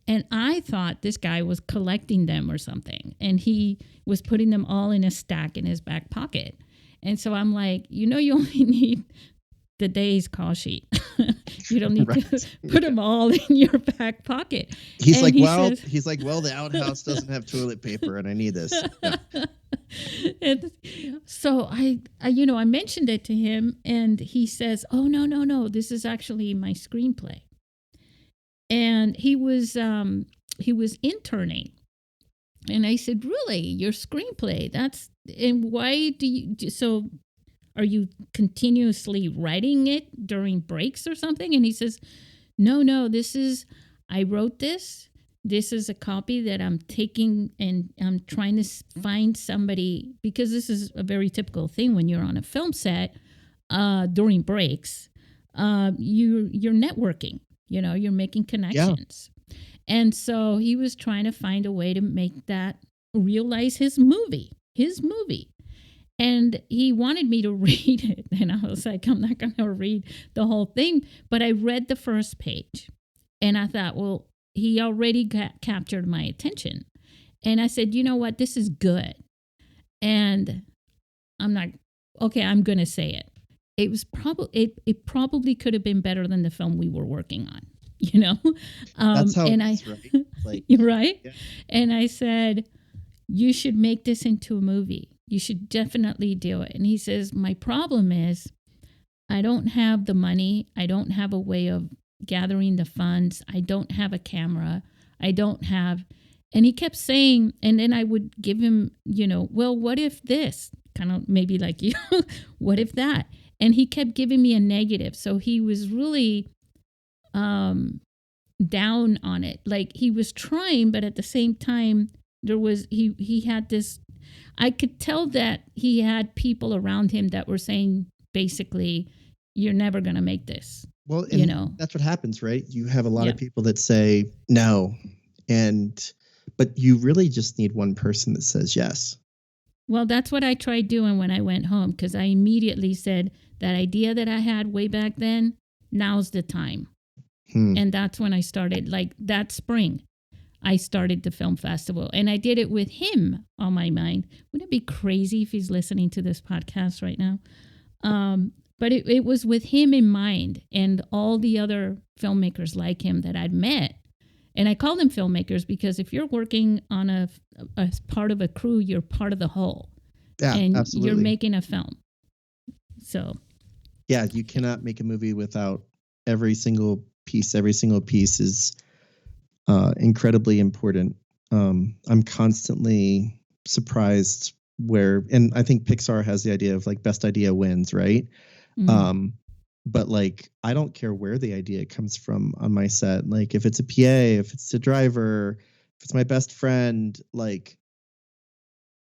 And I thought this guy was collecting them or something, and he was putting them all in a stack in his back pocket. And so I'm like, you only need the day's call sheet. You don't need to put them all in your back pocket. He's like, well, the outhouse doesn't have toilet paper, and I need this. Yeah. And so I mentioned it to him, and he says, oh, no, this is actually my screenplay. And he was interning. And I said, really, your screenplay? And why so are you continuously writing it during breaks or something? And he says, no, I wrote this. This is a copy that I'm taking, and I'm trying to find somebody, because this is a very typical thing when you're on a film set during breaks. You're networking, you're making connections. Yeah. And so he was trying to find a way to make that realize his movie. And he wanted me to read it. And I was like, I'm not going to read the whole thing. But I read the first page. And I thought, well, he already captured my attention. And I said, you know what? This is good. And I'm going to say it. It was it probably could have been better than the film we were working on, That's how and it's right. Like, you're right. Yeah. And I said, you should make this into a movie. You should definitely do it. And he says, my problem is I don't have the money. I don't have a way of gathering the funds. I don't have a camera. And he kept saying, and then I would give him, well, what if this? Kind of maybe like you, what if that? And he kept giving me a negative. So he was really down on it. Like he was trying, but at the same time, he had this, I could tell that he had people around him that were saying, basically, you're never going to make this. Well, that's what happens, right? You have a lot of people that say no, but you really just need one person that says yes. Well, that's what I tried doing when I went home, because I immediately said that idea that I had way back then, now's the time. And that's when I started, like that spring, I started the film festival, and I did it with him on my mind. Wouldn't it be crazy if he's listening to this podcast right now? But it was with him in mind, and all the other filmmakers like him that I'd met. And I call them filmmakers because if you're working on a part of a crew, you're part of the whole. Yeah, and absolutely. You're making a film. So. Yeah, you cannot make a movie without every single piece. Every single piece is incredibly important. I'm constantly surprised where, and I think Pixar has the idea of like best idea wins, right? Mm. But like, I don't care where the idea comes from on my set. Like if it's a PA, if it's a driver, if it's my best friend, like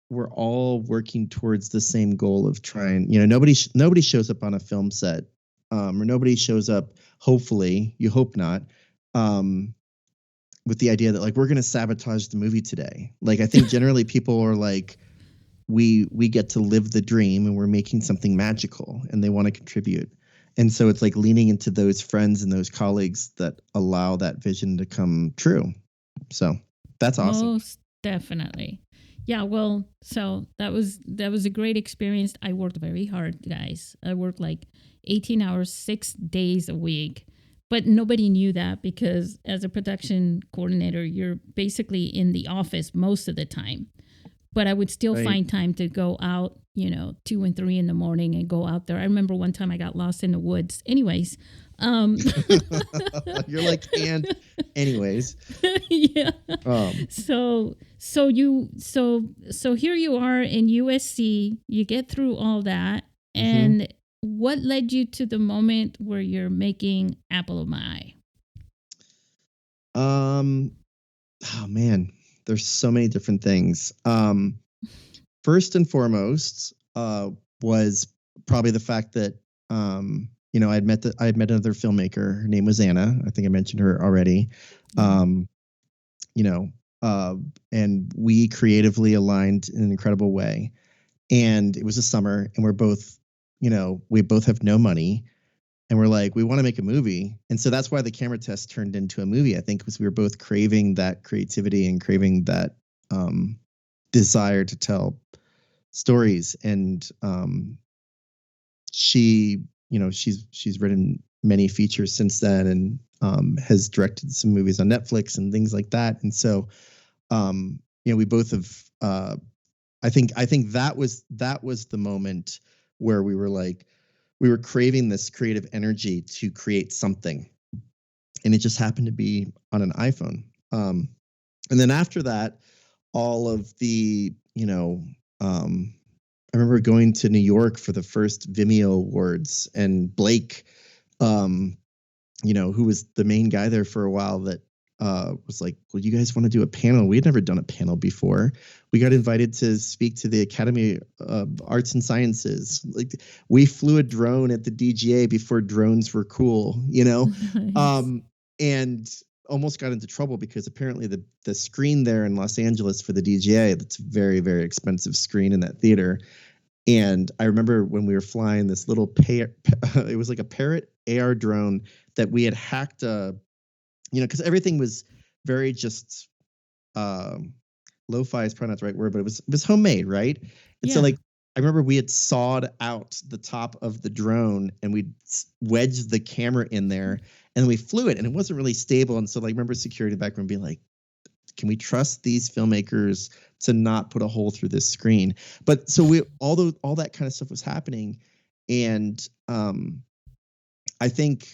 we're all working towards the same goal of trying, nobody shows up on a film set, or nobody shows up, hopefully, you hope not, with the idea that like, we're going to sabotage the movie today. Like, I think generally people are like, we get to live the dream and we're making something magical and they want to contribute. And so it's like leaning into those friends and those colleagues that allow that vision to come true. So that's awesome. Most definitely. Yeah, well, so that was a great experience. I worked very hard, guys. I worked like 18 hours, 6 days a week. But nobody knew that because as a production coordinator, you're basically in the office most of the time. But I would still find time to go out, 2 and 3 in the morning and go out there. I remember one time I got lost in the woods. Anyways. You're like, and anyways. Yeah. So here you are in USC. You get through all that. And what led you to the moment where you're making Apple of My Eye? Oh man. There's so many different things. First and foremost, was probably the fact that I had met another filmmaker. Her name was Anna. I think I mentioned her already. And we creatively aligned in an incredible way. And it was a summer, and we're both, we both have no money. And we're like, we want to make a movie. And so that's why the camera test turned into a movie, I think, because we were both craving that creativity and craving that desire to tell stories. And she's written many features since then, and has directed some movies on Netflix and things like that. And so, we both have, I think that was the moment where we were like, we were craving this creative energy to create something. And it just happened to be on an iPhone. And then after that, all of the, I remember going to New York for the first Vimeo Awards, and Blake, who was the main guy there for a while, that was like, well, you guys want to do a panel? We had never done a panel before. We got invited to speak to the Academy of Arts and Sciences. Like, we flew a drone at the DGA before drones were cool, Nice. And almost got into trouble because apparently the screen there in Los Angeles for the DGA, that's a very, very expensive screen in that theater. And I remember when we were flying this little it was like a Parrot AR drone that we had hacked because everything was very just lo-fi is probably not the right word, but it was homemade, right? And so like, I remember we had sawed out the top of the drone and we wedged the camera in there, and we flew it, and it wasn't really stable. And so like, I remember security background being like, can we trust these filmmakers to not put a hole through this screen? But so all that kind of stuff was happening. And I think,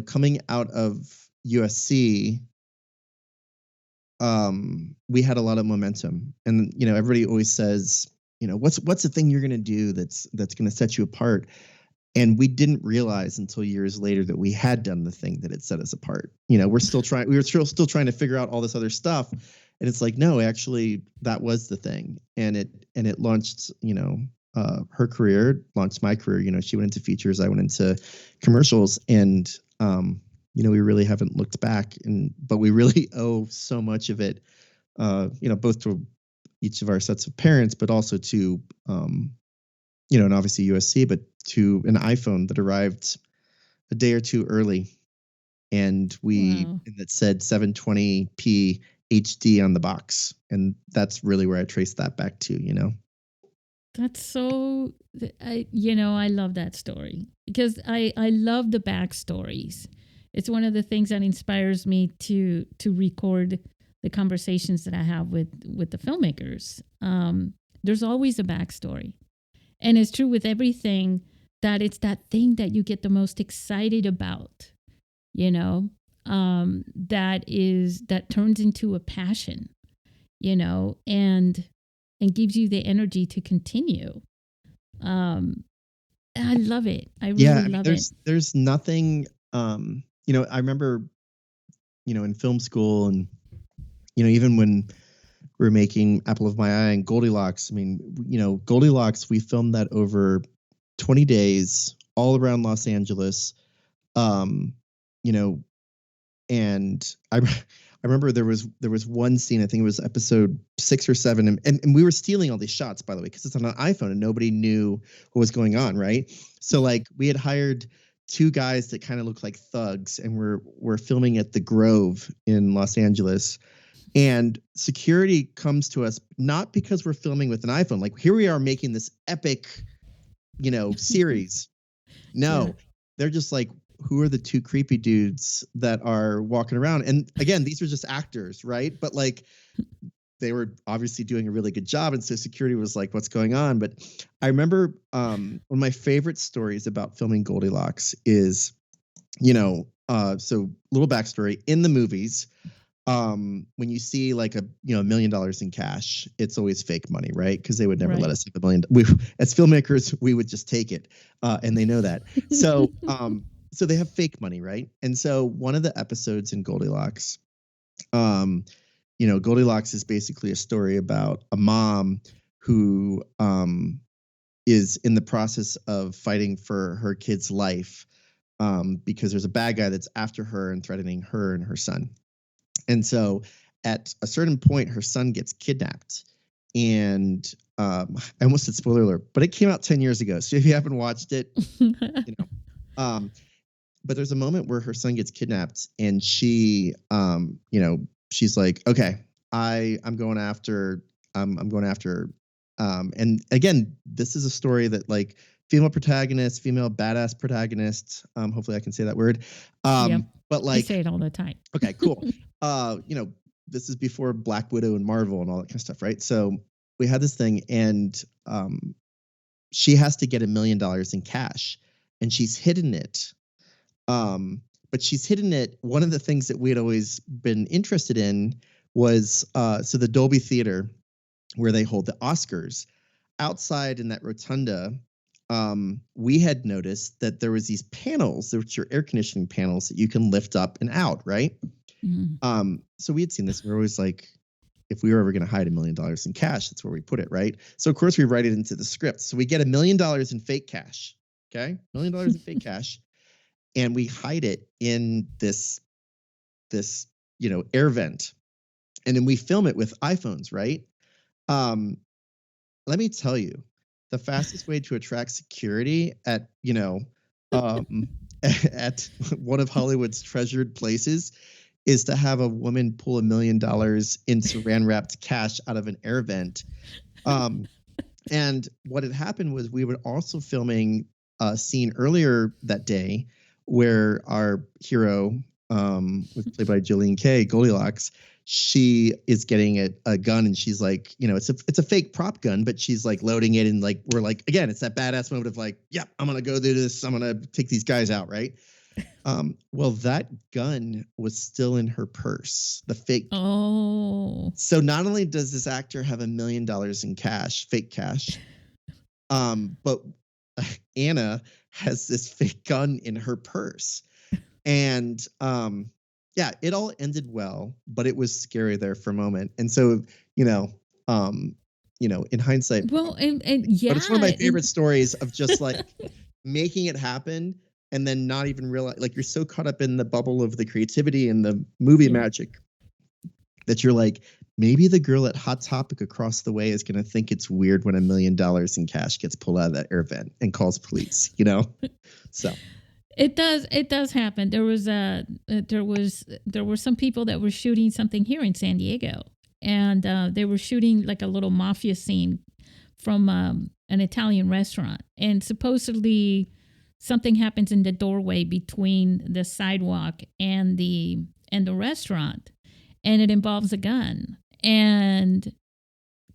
coming out of USC, we had a lot of momentum. And, everybody always says, what's the thing you're going to do that's going to set you apart? And we didn't realize until years later that we had done the thing that had set us apart. We were still trying to figure out all this other stuff. And it's like, no, actually that was the thing. And it launched, her career, launched my career. She went into features, I went into commercials, and, we really haven't looked back, but we really owe so much of it, both to each of our sets of parents, but also to, and obviously USC, but to an iPhone that arrived a day or two early, and that said 720p HD on the box, and that's really where I traced that back to. That's so, I love that story because I love the backstories. It's one of the things that inspires me to record the conversations that I have with the filmmakers. There's always a backstory. And it's true with everything, that it's that thing that you get the most excited about, that turns into a passion, and and gives you the energy to continue. I love it. I really love it. There's nothing, I remember, in film school and, even when we were making Apple of My Eye and Goldilocks, I mean, Goldilocks, we filmed that over 20 days all around Los Angeles. And I remember there was one scene, I think it was episode 6 or 7, and we were stealing all these shots, by the way, because it's on an iPhone and nobody knew what was going on, right? So like we had hired 2 guys that kind of looked like thugs, and we're filming at the Grove in Los Angeles. And security comes to us not because we're filming with an iPhone. Like here we are making this epic, series. No, yeah. They're just like, who are the 2 creepy dudes that are walking around? And again, these are just actors, right? But like they were obviously doing a really good job. And so security was like, what's going on? But I remember one of my favorite stories about filming Goldilocks is, so little backstory in the movies. When you see like $1 million in cash, it's always fake money, right? Because they would never let us have $1 million. As filmmakers, we would just take it, and they know that. So, so they have fake money, right? And so one of the episodes in Goldilocks, Goldilocks is basically a story about a mom who is in the process of fighting for her kid's life because there's a bad guy that's after her and threatening her and her son. And so at a certain point, her son gets kidnapped. And I almost said spoiler alert, but it came out 10 years ago. So if you haven't watched it, but there's a moment where her son gets kidnapped and she, she's like, okay, I'm going after, and again, this is a story that like female badass protagonist. Hopefully I can say that word. Yep. But like, I say it all the time. Okay, cool. This is before Black Widow and Marvel and all that kind of stuff, right? So we had this thing, and she has to get $1 million in cash, and she's hidden it. But she's hidden it. One of the things that we had always been interested in was so the Dolby Theater, where they hold the Oscars, outside in that rotunda. We had noticed that there was these panels, which are air conditioning panels that you can lift up and out, right? Mm-hmm. So we had seen this. We were always like, if we were ever going to hide $1 million in cash, that's where we put it, right? So of course we write it into the script. So we get $1 million in fake cash, okay? $1 million in fake cash, and we hide it in this air vent, and then we film it with iPhones, right? Let me tell you. The fastest way to attract security at at one of Hollywood's treasured places is to have a woman pull $1 million in saran wrapped cash out of an air vent. And what had happened was we were also filming a scene earlier that day where our hero, was played by Jillian Kay, Goldilocks. She is getting a gun, and she's like, it's a fake prop gun, but she's like loading it, and like we're like, again, it's that badass moment of like, yeah, I'm gonna go do this, I'm gonna take these guys out, right? Well, that gun was still in her purse, the fake. Oh. So not only does this actor have $1 million in cash, fake cash, but Anna has this fake gun in her purse, and yeah, it all ended well, but it was scary there for a moment. And so, in hindsight, well, and yeah, but it's one of my favorite stories of just like making it happen and then not even realize, like, you're so caught up in the bubble of the creativity and the movie magic that you're like, maybe the girl at Hot Topic across the way is going to think it's weird when $1 million in cash gets pulled out of that air vent and calls police, so. It does happen. There were some people that were shooting something here in San Diego, and they were shooting like a little mafia scene from an Italian restaurant, and supposedly something happens in the doorway between the sidewalk and the restaurant, and it involves a gun. And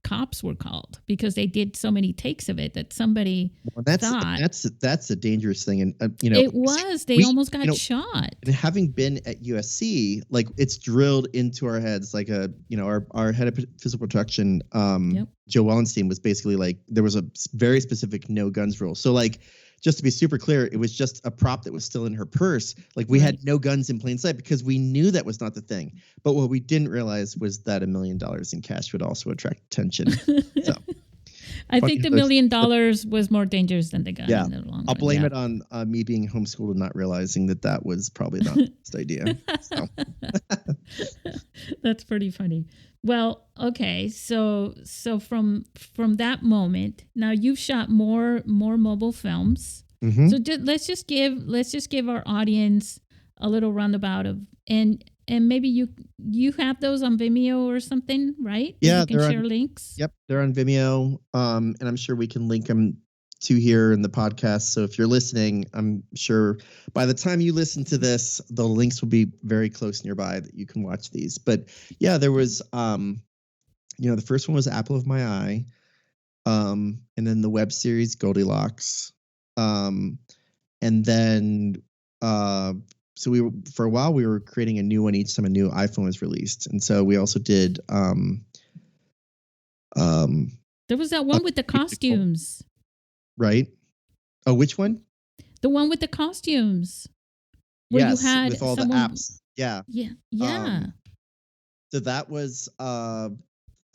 cops were called because they did so many takes of it that somebody thought that's a dangerous thing, and it was. They almost got shot. And having been at USC, like it's drilled into our heads, like our head of physical production, Joe Wallenstein, was basically like there was a very specific no guns rule. So like, just to be super clear, it was just a prop that was still in her purse. Like we had no guns in plain sight because we knew that was not the thing. But what we didn't realize was that $1 million in cash would also attract attention. So I think the $1 million was more dangerous than the gun. Yeah, in the long I'll run. blame it on me being homeschooled and not realizing that was probably not the best idea. So. That's pretty funny. Well, okay, so from that moment, now you've shot more mobile films. Mm-hmm. So let's just give our audience a little roundabout of and maybe you have those on Vimeo or something, right? Yeah, you can share links. Yep, they're on Vimeo, and I'm sure we can link them to here in the podcast. So if you're listening, I'm sure by the time you listen to this, the links will be very close nearby that you can watch these. But yeah, there was, the first one was Apple of My Eye, and then the web series Goldilocks, and then so for a while we were creating a new one each time a new iPhone was released, and so we also did. There was that one with the costumes. Right. Oh, which one? The one with the costumes. Where yes, you had with all the apps. Yeah. Yeah. So that was, I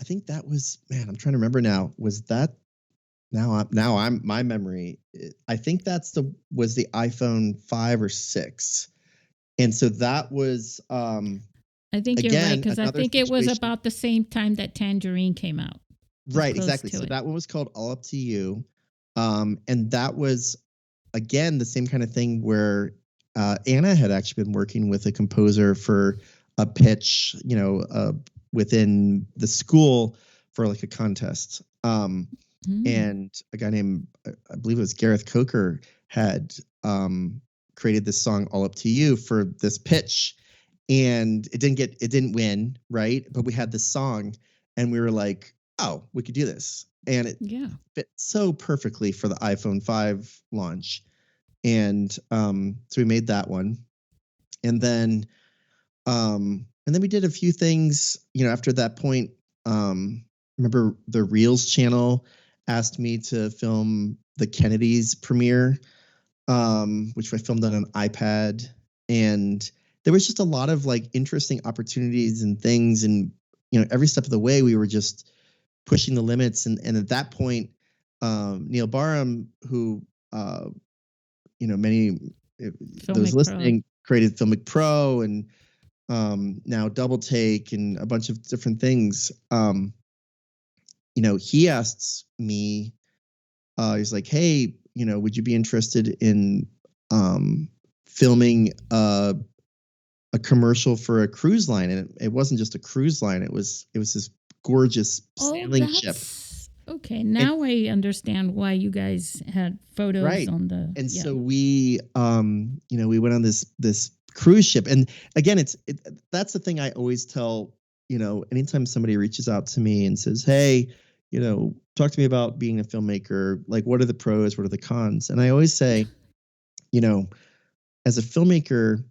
think that was, man, I'm trying to remember now. Was that, my memory, I think was the iPhone 5 or 6. And so that was, I think you're right, because I think it was about the same time that Tangerine came out. Right, exactly. So that one was called All Up to You. And that was, again, the same kind of thing where Anna had actually been working with a composer for a pitch, within the school for like a contest. And a guy named, I believe it was Gareth Coker, had created this song All Up to You for this pitch. And it didn't win, right? But we had this song and we were like, oh, we could do this. And it fit so perfectly for the iPhone 5 launch. And so we made that one. And then we did a few things, after that point. Remember the Reels channel asked me to film the Kennedys premiere, which I filmed on an iPad. And there was just a lot of like interesting opportunities and things. And, every step of the way, we were just pushing the limits. And at that point, Neil Barham, who, many those listening created Filmic Pro and now Double Take and a bunch of different things. He asked me, he's like, hey, would you be interested in filming a commercial for a cruise line? And it wasn't just a cruise line. It was this gorgeous sailing ship. Okay, now I understand why you guys had photos on the. And so we, we went on this cruise ship, and again, that's the thing I always tell. Anytime somebody reaches out to me and says, "Hey, talk to me about being a filmmaker. Like, what are the pros? What are the cons?" And I always say, as a filmmaker,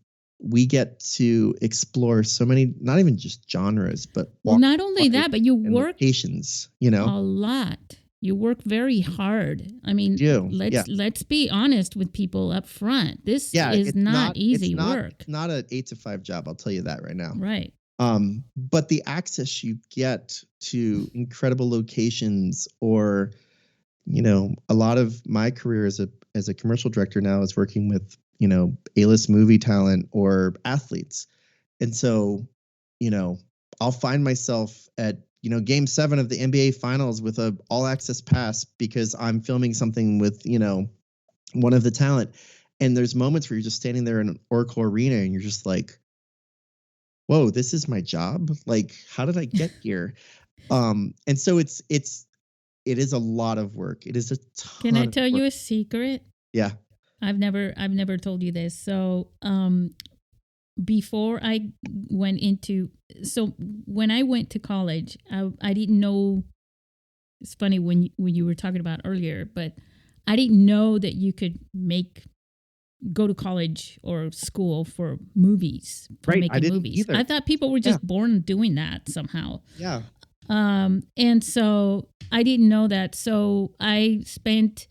we get to explore so many, not even just genres, but not only that, but you work locations, a lot. You work very hard. I mean, let's be honest with people up front. This is not easy work. It's not an 8 to 5 job. I'll tell you that right now. Right. But the access you get to incredible locations, or, a lot of my career as a commercial director now is working with, A-list movie talent or athletes. And so, I'll find myself at, game 7 of the NBA finals with a all access pass because I'm filming something with, one of the talent. And there's moments where you're just standing there in an Oracle Arena and you're just like, whoa, this is my job. Like, how did I get here? And so it is a lot of work. It is a ton. Can I tell you a secret? Yeah. I've never told you this. So, before I went when I went to college, I didn't know It's funny when you were talking about earlier, but I didn't know that you could go to college or school for movies, for Right. I making didn't movies. either. I thought people were just born doing that somehow. Yeah. And so I didn't know that. So I spent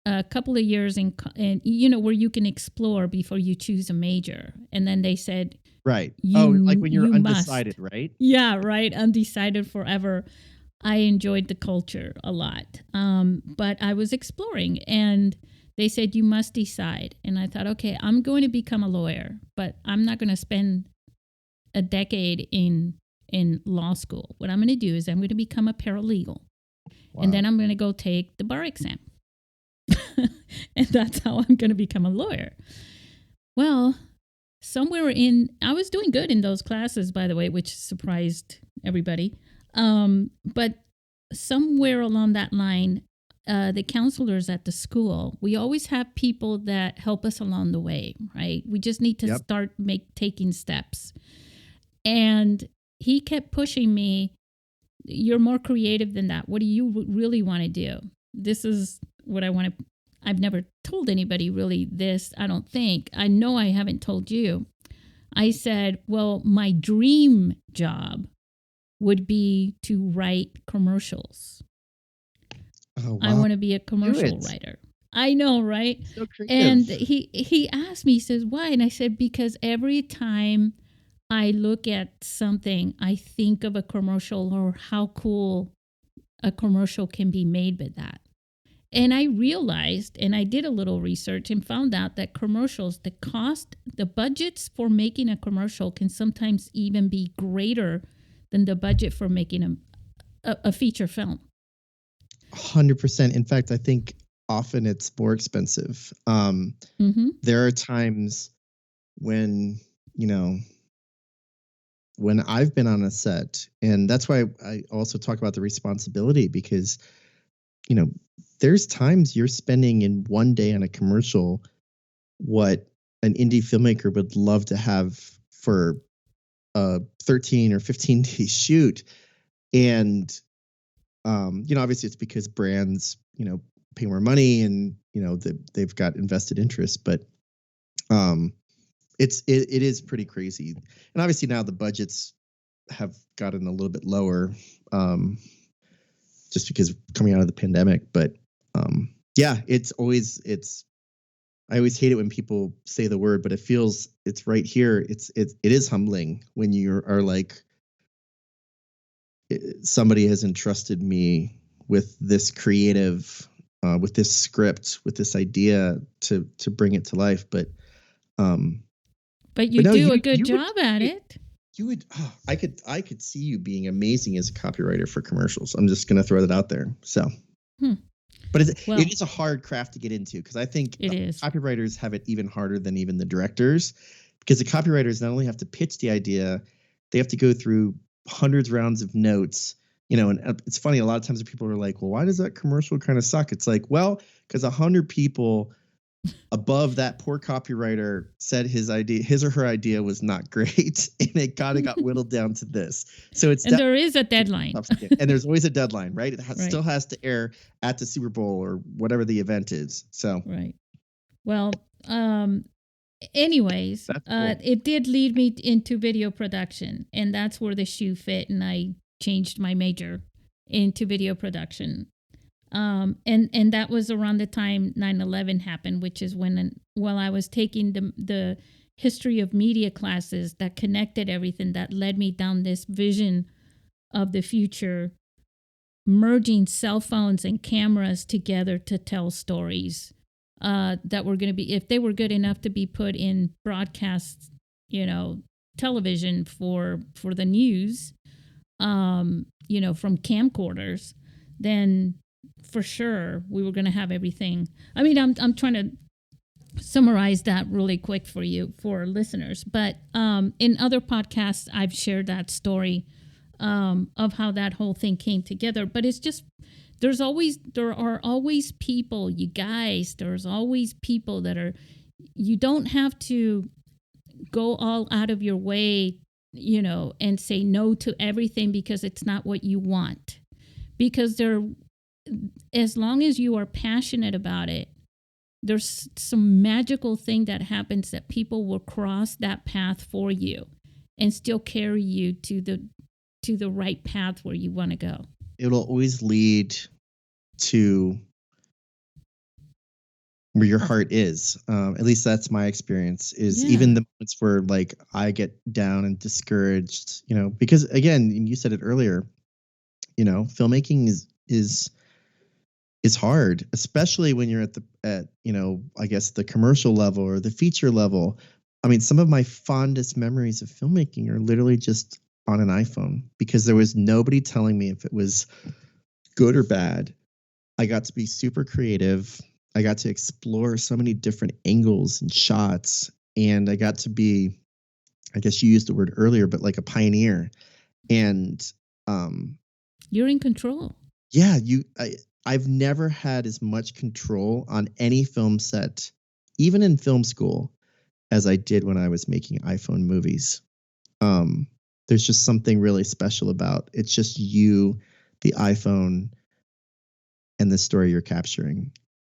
a couple of years in where you can explore before you choose a major. And then they said, Right. You, like when you're you undecided, must. right? Yeah, right. Undecided forever. I enjoyed the culture a lot. But I was exploring, and they said, you must decide. And I thought, okay, I'm going to become a lawyer, but I'm not going to spend a decade in law school. What I'm going to do is I'm going to become a paralegal. Wow. And then I'm going to go take the bar exam. And that's how I'm going to become a lawyer. Well, I was doing good in those classes, by the way, which surprised everybody. But somewhere along that line, the counselors at the school, we always have people that help us along the way, right? We just need to start taking steps. And he kept pushing me, you're more creative than that. What do you really want to do? This is what I want to. I've never told anybody really this, I don't think. I know I haven't told you. I said, well, my dream job would be to write commercials. Oh, wow. I want to be a commercial writer. I know, right? So creative. And he asked me, he says, why? And I said, because every time I look at something, I think of a commercial or how cool a commercial can be made with that. And I realized, and I did a little research and found out that commercials, the budgets for making a commercial can sometimes even be greater than the budget for making a feature film. 100%. In fact, I think often it's more expensive. There are times when, when I've been on a set, and that's why I also talk about the responsibility, because, there's times you're spending in one day on a commercial what an indie filmmaker would love to have for a 13 or 15 day shoot. And, obviously it's because brands, pay more money and, they've got invested interest, but it is pretty crazy. And obviously now the budgets have gotten a little bit lower, just because coming out of the pandemic. But I always hate it when people say the word, but it's right here. It is humbling when you are like, somebody has entrusted me with this creative, with this script, with this idea to bring it to life. But you do a good job at it. You would. Oh, I could see you being amazing as a copywriter for commercials. I'm just going to throw that out there. So, but it is a hard craft to get into, because I think copywriters have it even harder than even the directors, because the copywriters not only have to pitch the idea, they have to go through hundreds of rounds of notes. And it's funny. A lot of times people are like, "Well, why does that commercial kind of suck?" It's like, well, because 100 people above that poor copywriter said his or her idea was not great, and it kind of got whittled down to this. So there is a deadline, and there's always a deadline, right? It still has to air at the Super Bowl or whatever the event is. So right. Well, anyways, cool. It did lead me into video production, and that's where the shoe fit, and I changed my major into video production. And that was around the time 9/11 happened, which is while I was taking the history of media classes that connected everything, that led me down this vision of the future, merging cell phones and cameras together to tell stories that were going to be, if they were good enough to be put in broadcast, television for the news, from camcorders, then for sure we were going to have everything. I mean, I'm trying to summarize that really quick for you, for listeners, but in other podcasts I've shared that story of how that whole thing came together. But it's just, there are always people, you guys, there's always people that you don't have to go all out of your way, and say no to everything because it's not what you want. Because there as long as you are passionate about it, there's some magical thing that happens that people will cross that path for you and still carry you to the right path where you want to go. It'll always lead to where your heart is. At least that's my experience, is even the moments where like I get down and discouraged, because again, you said it earlier, filmmaking is hard, especially when you're at I guess the commercial level or the feature level. I mean, some of my fondest memories of filmmaking are literally just on an iPhone, because there was nobody telling me if it was good or bad. I got to be super creative. I got to explore so many different angles and shots, and I got to be, I guess you used the word earlier, but like a pioneer. And you're in control. Yeah, I've never had as much control on any film set, even in film school, as I did when I was making iPhone movies. There's just something really special about it's just you, the iPhone, and the story you're capturing,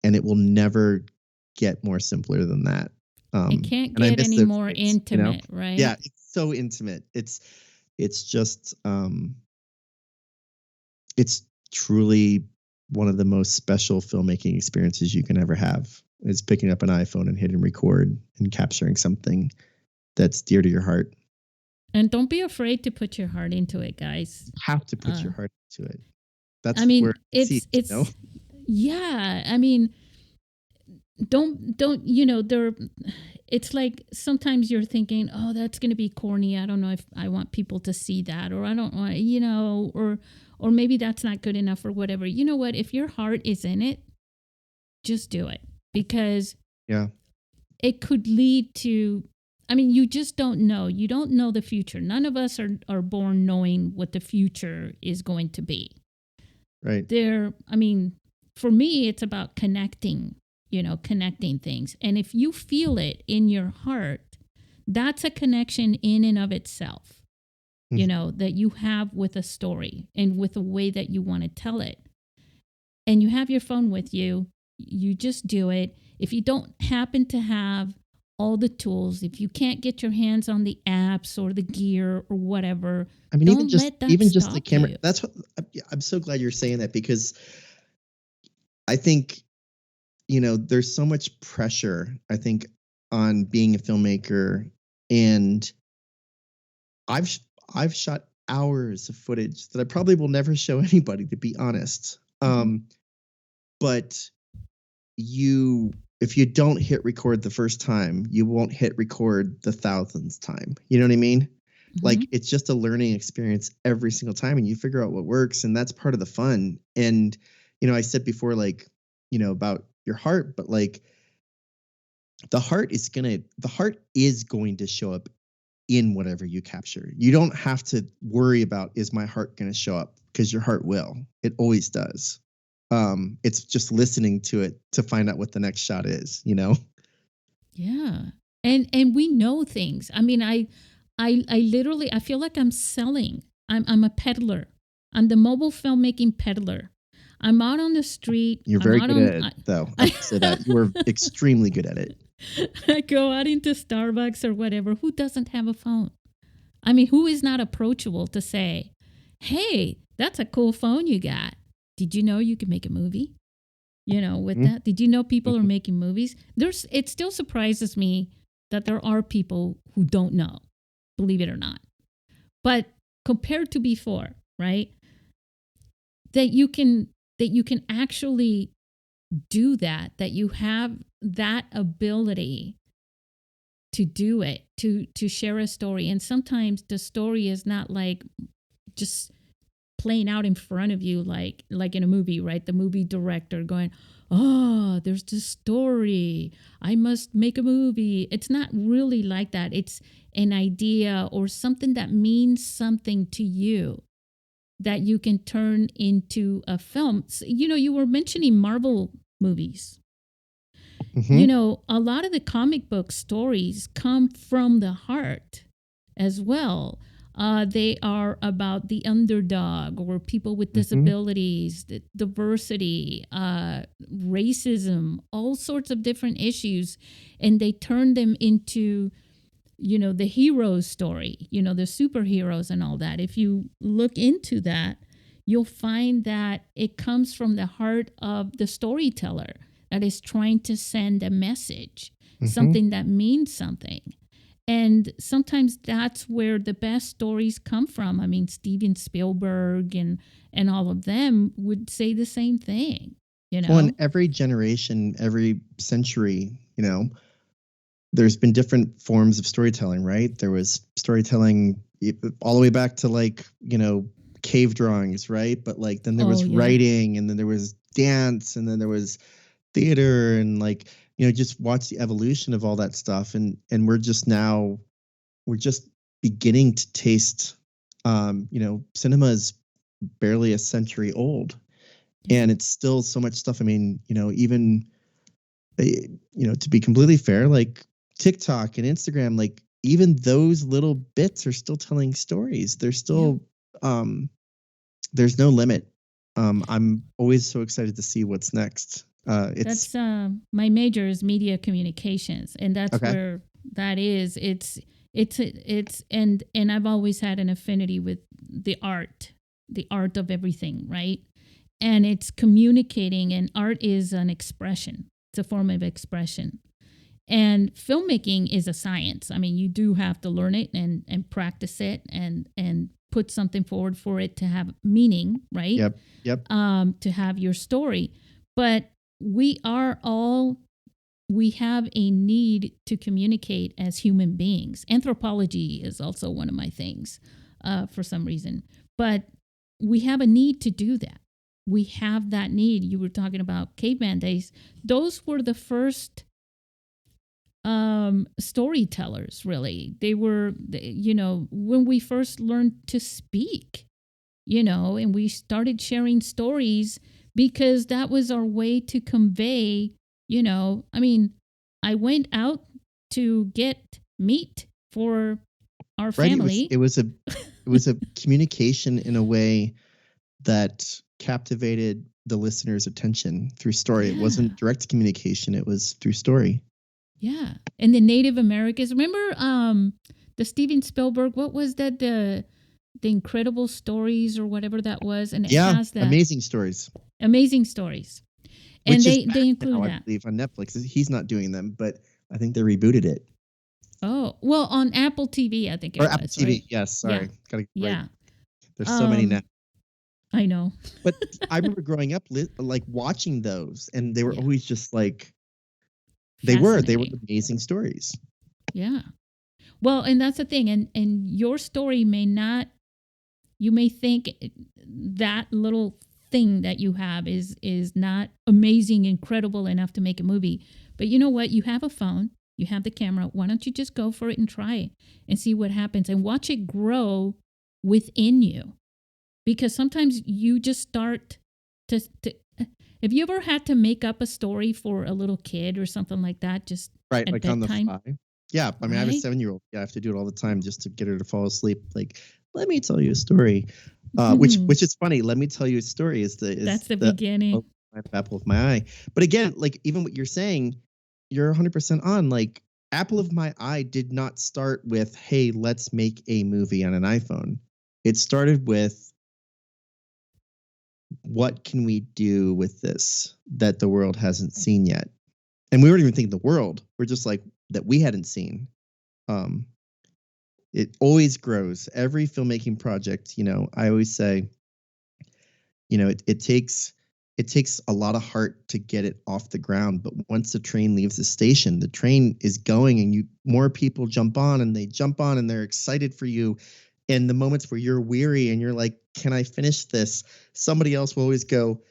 and it will never get more simpler than that. It can't get any more intimate, right? Yeah, it's so intimate. It's just it's truly one of the most special filmmaking experiences you can ever have, is picking up an iPhone and hitting record and capturing something that's dear to your heart. And don't be afraid to put your heart into it, guys. You have to put your heart into it. That's where it's yeah. I mean, don't there. It's like sometimes you're thinking, oh, that's going to be corny. I don't know if I want people to see that, or I don't want, or maybe that's not good enough or whatever. You know what? If your heart is in it, just do it, because it could lead to, I mean, you just don't know. You don't know the future. None of us are born knowing what the future is going to be. Right. I mean, for me, it's about connecting things. And if you feel it in your heart, that's a connection in and of itself, that you have with a story and with a way that you want to tell it. And you have your phone with you, you just do it. If you don't happen to have all the tools, if you can't get your hands on the apps or the gear or whatever, I mean, even just the camera. You. That's what I'm so glad you're saying that, because I think, there's so much pressure, I think, on being a filmmaker, and I've shot hours of footage that I probably will never show anybody, to be honest. But if you don't hit record the first time, you won't hit record the thousandth time. You know what I mean? Like, it's just a learning experience every single time, and you figure out what works, and that's part of the fun. And, I said before, like, about your heart, but like the heart is going to show up in whatever you capture. You don't have to worry about, is my heart going to show up? Because your heart will. It always does. It's just listening to it to find out what the next shot is, Yeah. And we know things. I mean, I literally, I feel like I'm selling. I'm a peddler. I'm the mobile filmmaking peddler. I'm out on the street. You're very good at it, though. I have to say that. You are extremely good at it. I go out into Starbucks or whatever. Who doesn't have a phone? I mean, who is not approachable to say, hey, that's a cool phone you got. Did you know you could make a movie? With that? Did you know people are making movies? It still surprises me that there are people who don't know, believe it or not. But compared to before, right? That you can actually do that you have that ability to do it, to share a story. And sometimes the story is not like just playing out in front of you like in a movie, right? The movie director going, oh, there's this story, I must make a movie. It's not really like that. It's an idea or something that means something to you that you can turn into a film. So, you were mentioning Marvel movies. A lot of the comic book stories come from the heart as well. They are about the underdog or people with disabilities, diversity, racism, all sorts of different issues. And they turn them into, the hero story, the superheroes and all that. If you look into that, you'll find that it comes from the heart of the storyteller that is trying to send a message, something that means something. And sometimes that's where the best stories come from. I mean, Steven Spielberg and all of them would say the same thing, Well, in every generation, every century, there's been different forms of storytelling, right? There was storytelling all the way back to cave drawings, right? But then there was writing, and then there was dance, and then there was theater, and just watch the evolution of all that stuff. And we're just beginning to taste, cinema is barely a century old, and it's still so much stuff. I mean, even, to be completely fair, TikTok and Instagram, even those little bits are still telling stories. There's still, there's no limit. I'm always so excited to see what's next. That's my major is media communications, and that's where that is. And I've always had an affinity with the art of everything, right? And it's communicating, and art is an expression. It's a form of expression. And filmmaking is a science. I mean, you do have to learn it and practice it and put something forward for it to have meaning, right? Yep. To have your story. But we have a need to communicate as human beings. Anthropology is also one of my things for some reason. But we have a need to do that. We have that need. You were talking about caveman days. Those were the first storytellers, really. They were, when we first learned to speak, and we started sharing stories because that was our way to convey, I mean, I went out to get meat for our family. It was a communication in a way that captivated the listener's attention through story. It wasn't direct communication. It was through story. Yeah. And the Native Americans, remember the Steven Spielberg, what was that? The Incredible Stories or whatever that was. And it has that. Amazing Stories. Amazing Stories. And they include that. I believe on Netflix. He's not doing them, but I think they rebooted it. Oh, well, on Apple TV, I think it was. Or Apple TV, right? Yes, sorry. Yeah. Right. There's so many now. I know. But I remember growing up watching those, and they were always just they were amazing stories. Yeah. Well, and that's the thing. And your story you may think that little thing that you have is not amazing, incredible enough to make a movie. But you know what? You have a phone, you have the camera. Why don't you just go for it and try it and see what happens and watch it grow within you? Because sometimes you just start to have you ever had to make up a story for a little kid or something like that? Just right, at bedtime? On the fly. Yeah, I mean, I have a 7-year-old. Yeah, I have to do it all the time just to get her to fall asleep. Let me tell you a story. Which is funny. Let me tell you a story that's the beginning. Apple of my eye. But again, even what you're saying, you're 100% on. Apple of my eye did not start with, hey, let's make a movie on an iPhone. It started with, what can we do with this that the world hasn't seen yet? And we weren't even thinking the world. We're just that we hadn't seen. It always grows. Every filmmaking project, I always say, it takes a lot of heart to get it off the ground. But once the train leaves the station, the train is going, and more people jump on, and they jump on, and they're excited for you. And the moments where you're weary and you're like, can I finish this? Somebody else will always go,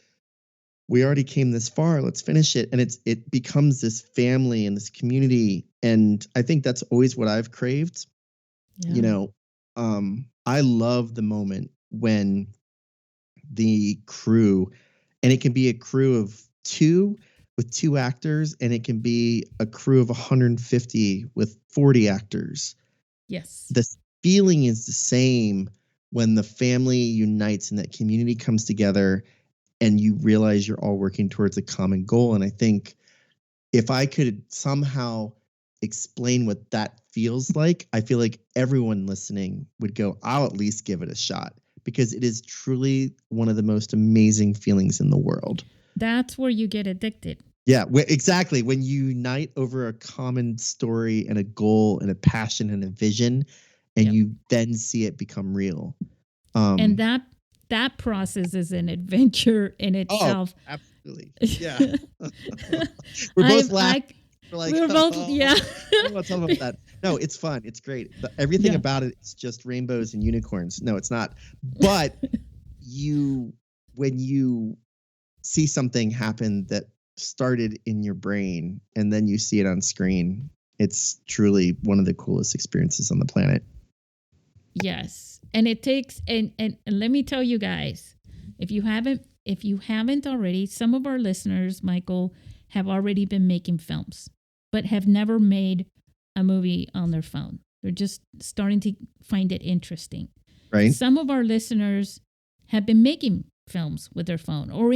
we already came this far. Let's finish it. And it becomes this family and this community. And I think that's always what I've craved. Yeah. I love the moment when the crew, and it can be a crew of 2 with 2 actors, and it can be a crew of 150 with 40 actors. Yes. The feeling is the same when the family unites and that community comes together and you realize you're all working towards a common goal. And I think if I could somehow explain what that feels like, I feel like everyone listening would go, I'll at least give it a shot, because it is truly one of the most amazing feelings in the world. That's where you get addicted. Yeah, exactly. When you unite over a common story and a goal and a passion and a vision, and Yep. you then see it become real. And that process is an adventure in itself. Oh, absolutely. Yeah. We're both laughing. We're like, we're both, yeah. I don't want to talk about that. No, it's fun. It's great. Everything Yeah. about it is just rainbows and unicorns. No, it's not. But when you see something happen that started in your brain and then you see it on screen, it's truly one of the coolest experiences on the planet. Yes. And it takes, and let me tell you guys, if you haven't already, some of our listeners, Michael, have already been making films, but have never made a movie on their phone. They're just starting to find it interesting. Right. Some of our listeners have been making films with their phone, or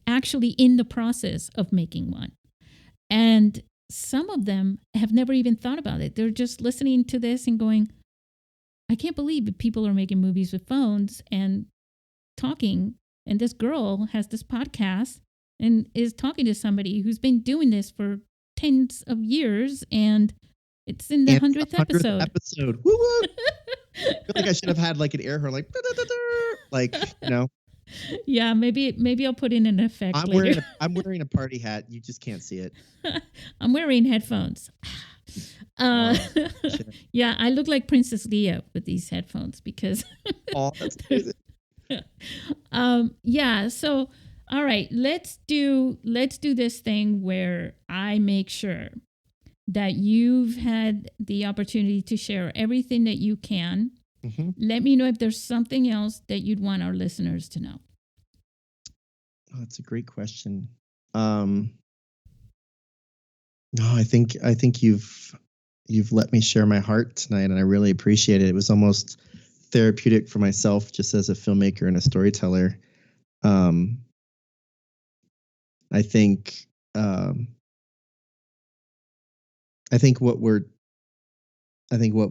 actually in the process of making one. And some of them have never even thought about it. They're just listening to this and going, I can't believe that people are making movies with phones and talking. And this girl has this podcast and is talking to somebody who's been doing this for tens of years, and it's in the 100th episode. Woo woo! I feel like I should have had like an air horn, like, you know. Yeah, maybe I'll put in an effect later. I'm wearing a party hat. You just can't see it. I'm wearing headphones. Yeah, I look like Princess Leia with these headphones because. Oh, that's crazy. Yeah. So, all right, let's do this thing where I make sure that you've had the opportunity to share everything that you can. Mm-hmm. Let me know if there's something else that you'd want our listeners to know. Oh, that's a great question. No, I think you've let me share my heart tonight, and I really appreciate it. It was almost therapeutic for myself, just as a filmmaker and a storyteller. I think what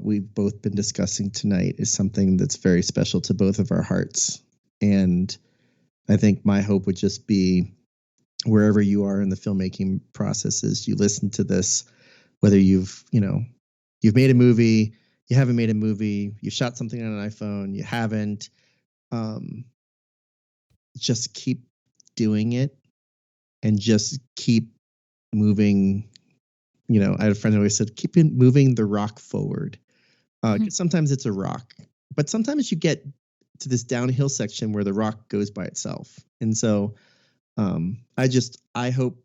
we've both been discussing tonight is something that's very special to both of our hearts. And I think my hope would just be, wherever you are in the filmmaking process, is you listen to this, whether you've made a movie, you haven't made a movie, you shot something on an iPhone, you haven't, just keep doing it and just keep moving. I had a friend who always said, keep moving the rock forward. 'Cause sometimes it's a rock, but sometimes you get to this downhill section where the rock goes by itself. And so I hope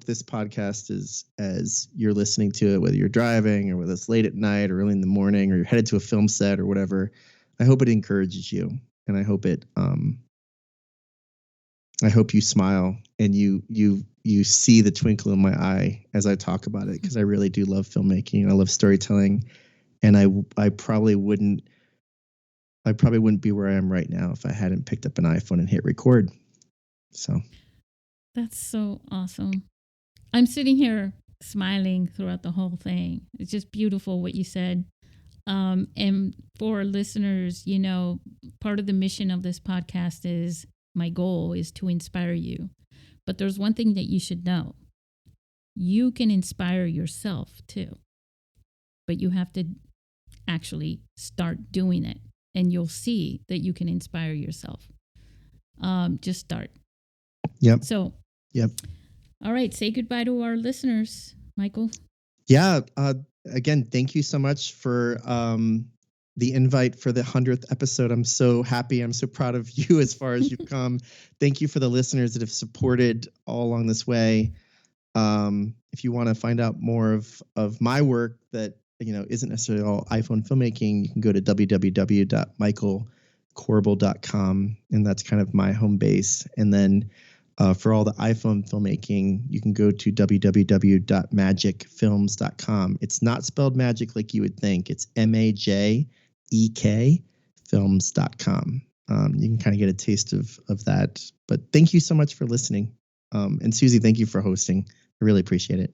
this podcast is, as you're listening to it, whether you're driving or whether it's late at night or early in the morning or you're headed to a film set or whatever, I hope it encourages you. And I hope you smile and you see the twinkle in my eye as I talk about it, because I really do love filmmaking and I love storytelling, and I probably wouldn't be where I am right now if I hadn't picked up an iPhone and hit record. So that's so awesome. I'm sitting here smiling throughout the whole thing. It's just beautiful what you said. And for listeners, part of the mission of this podcast is, my goal is to inspire you. But there's one thing that you should know. You can inspire yourself too. But you have to actually start doing it. And you'll see that you can inspire yourself. Just start. Yep. So. Yep. All right. Say goodbye to our listeners, Michael. Yeah. Again, thank you so much for the invite for the 100th episode. I'm so happy. I'm so proud of you as far as you've come. Thank you for the listeners that have supported all along this way. If you want to find out more of my work that isn't necessarily all iPhone filmmaking, you can go to www.michaelkoerbel.com, and that's kind of my home base. And then For all the iPhone filmmaking, you can go to www.magicfilms.com. It's not spelled magic like you would think. It's MAJEK films.com. You can kind of get a taste of that. But thank you so much for listening. And Susie, thank you for hosting. I really appreciate it.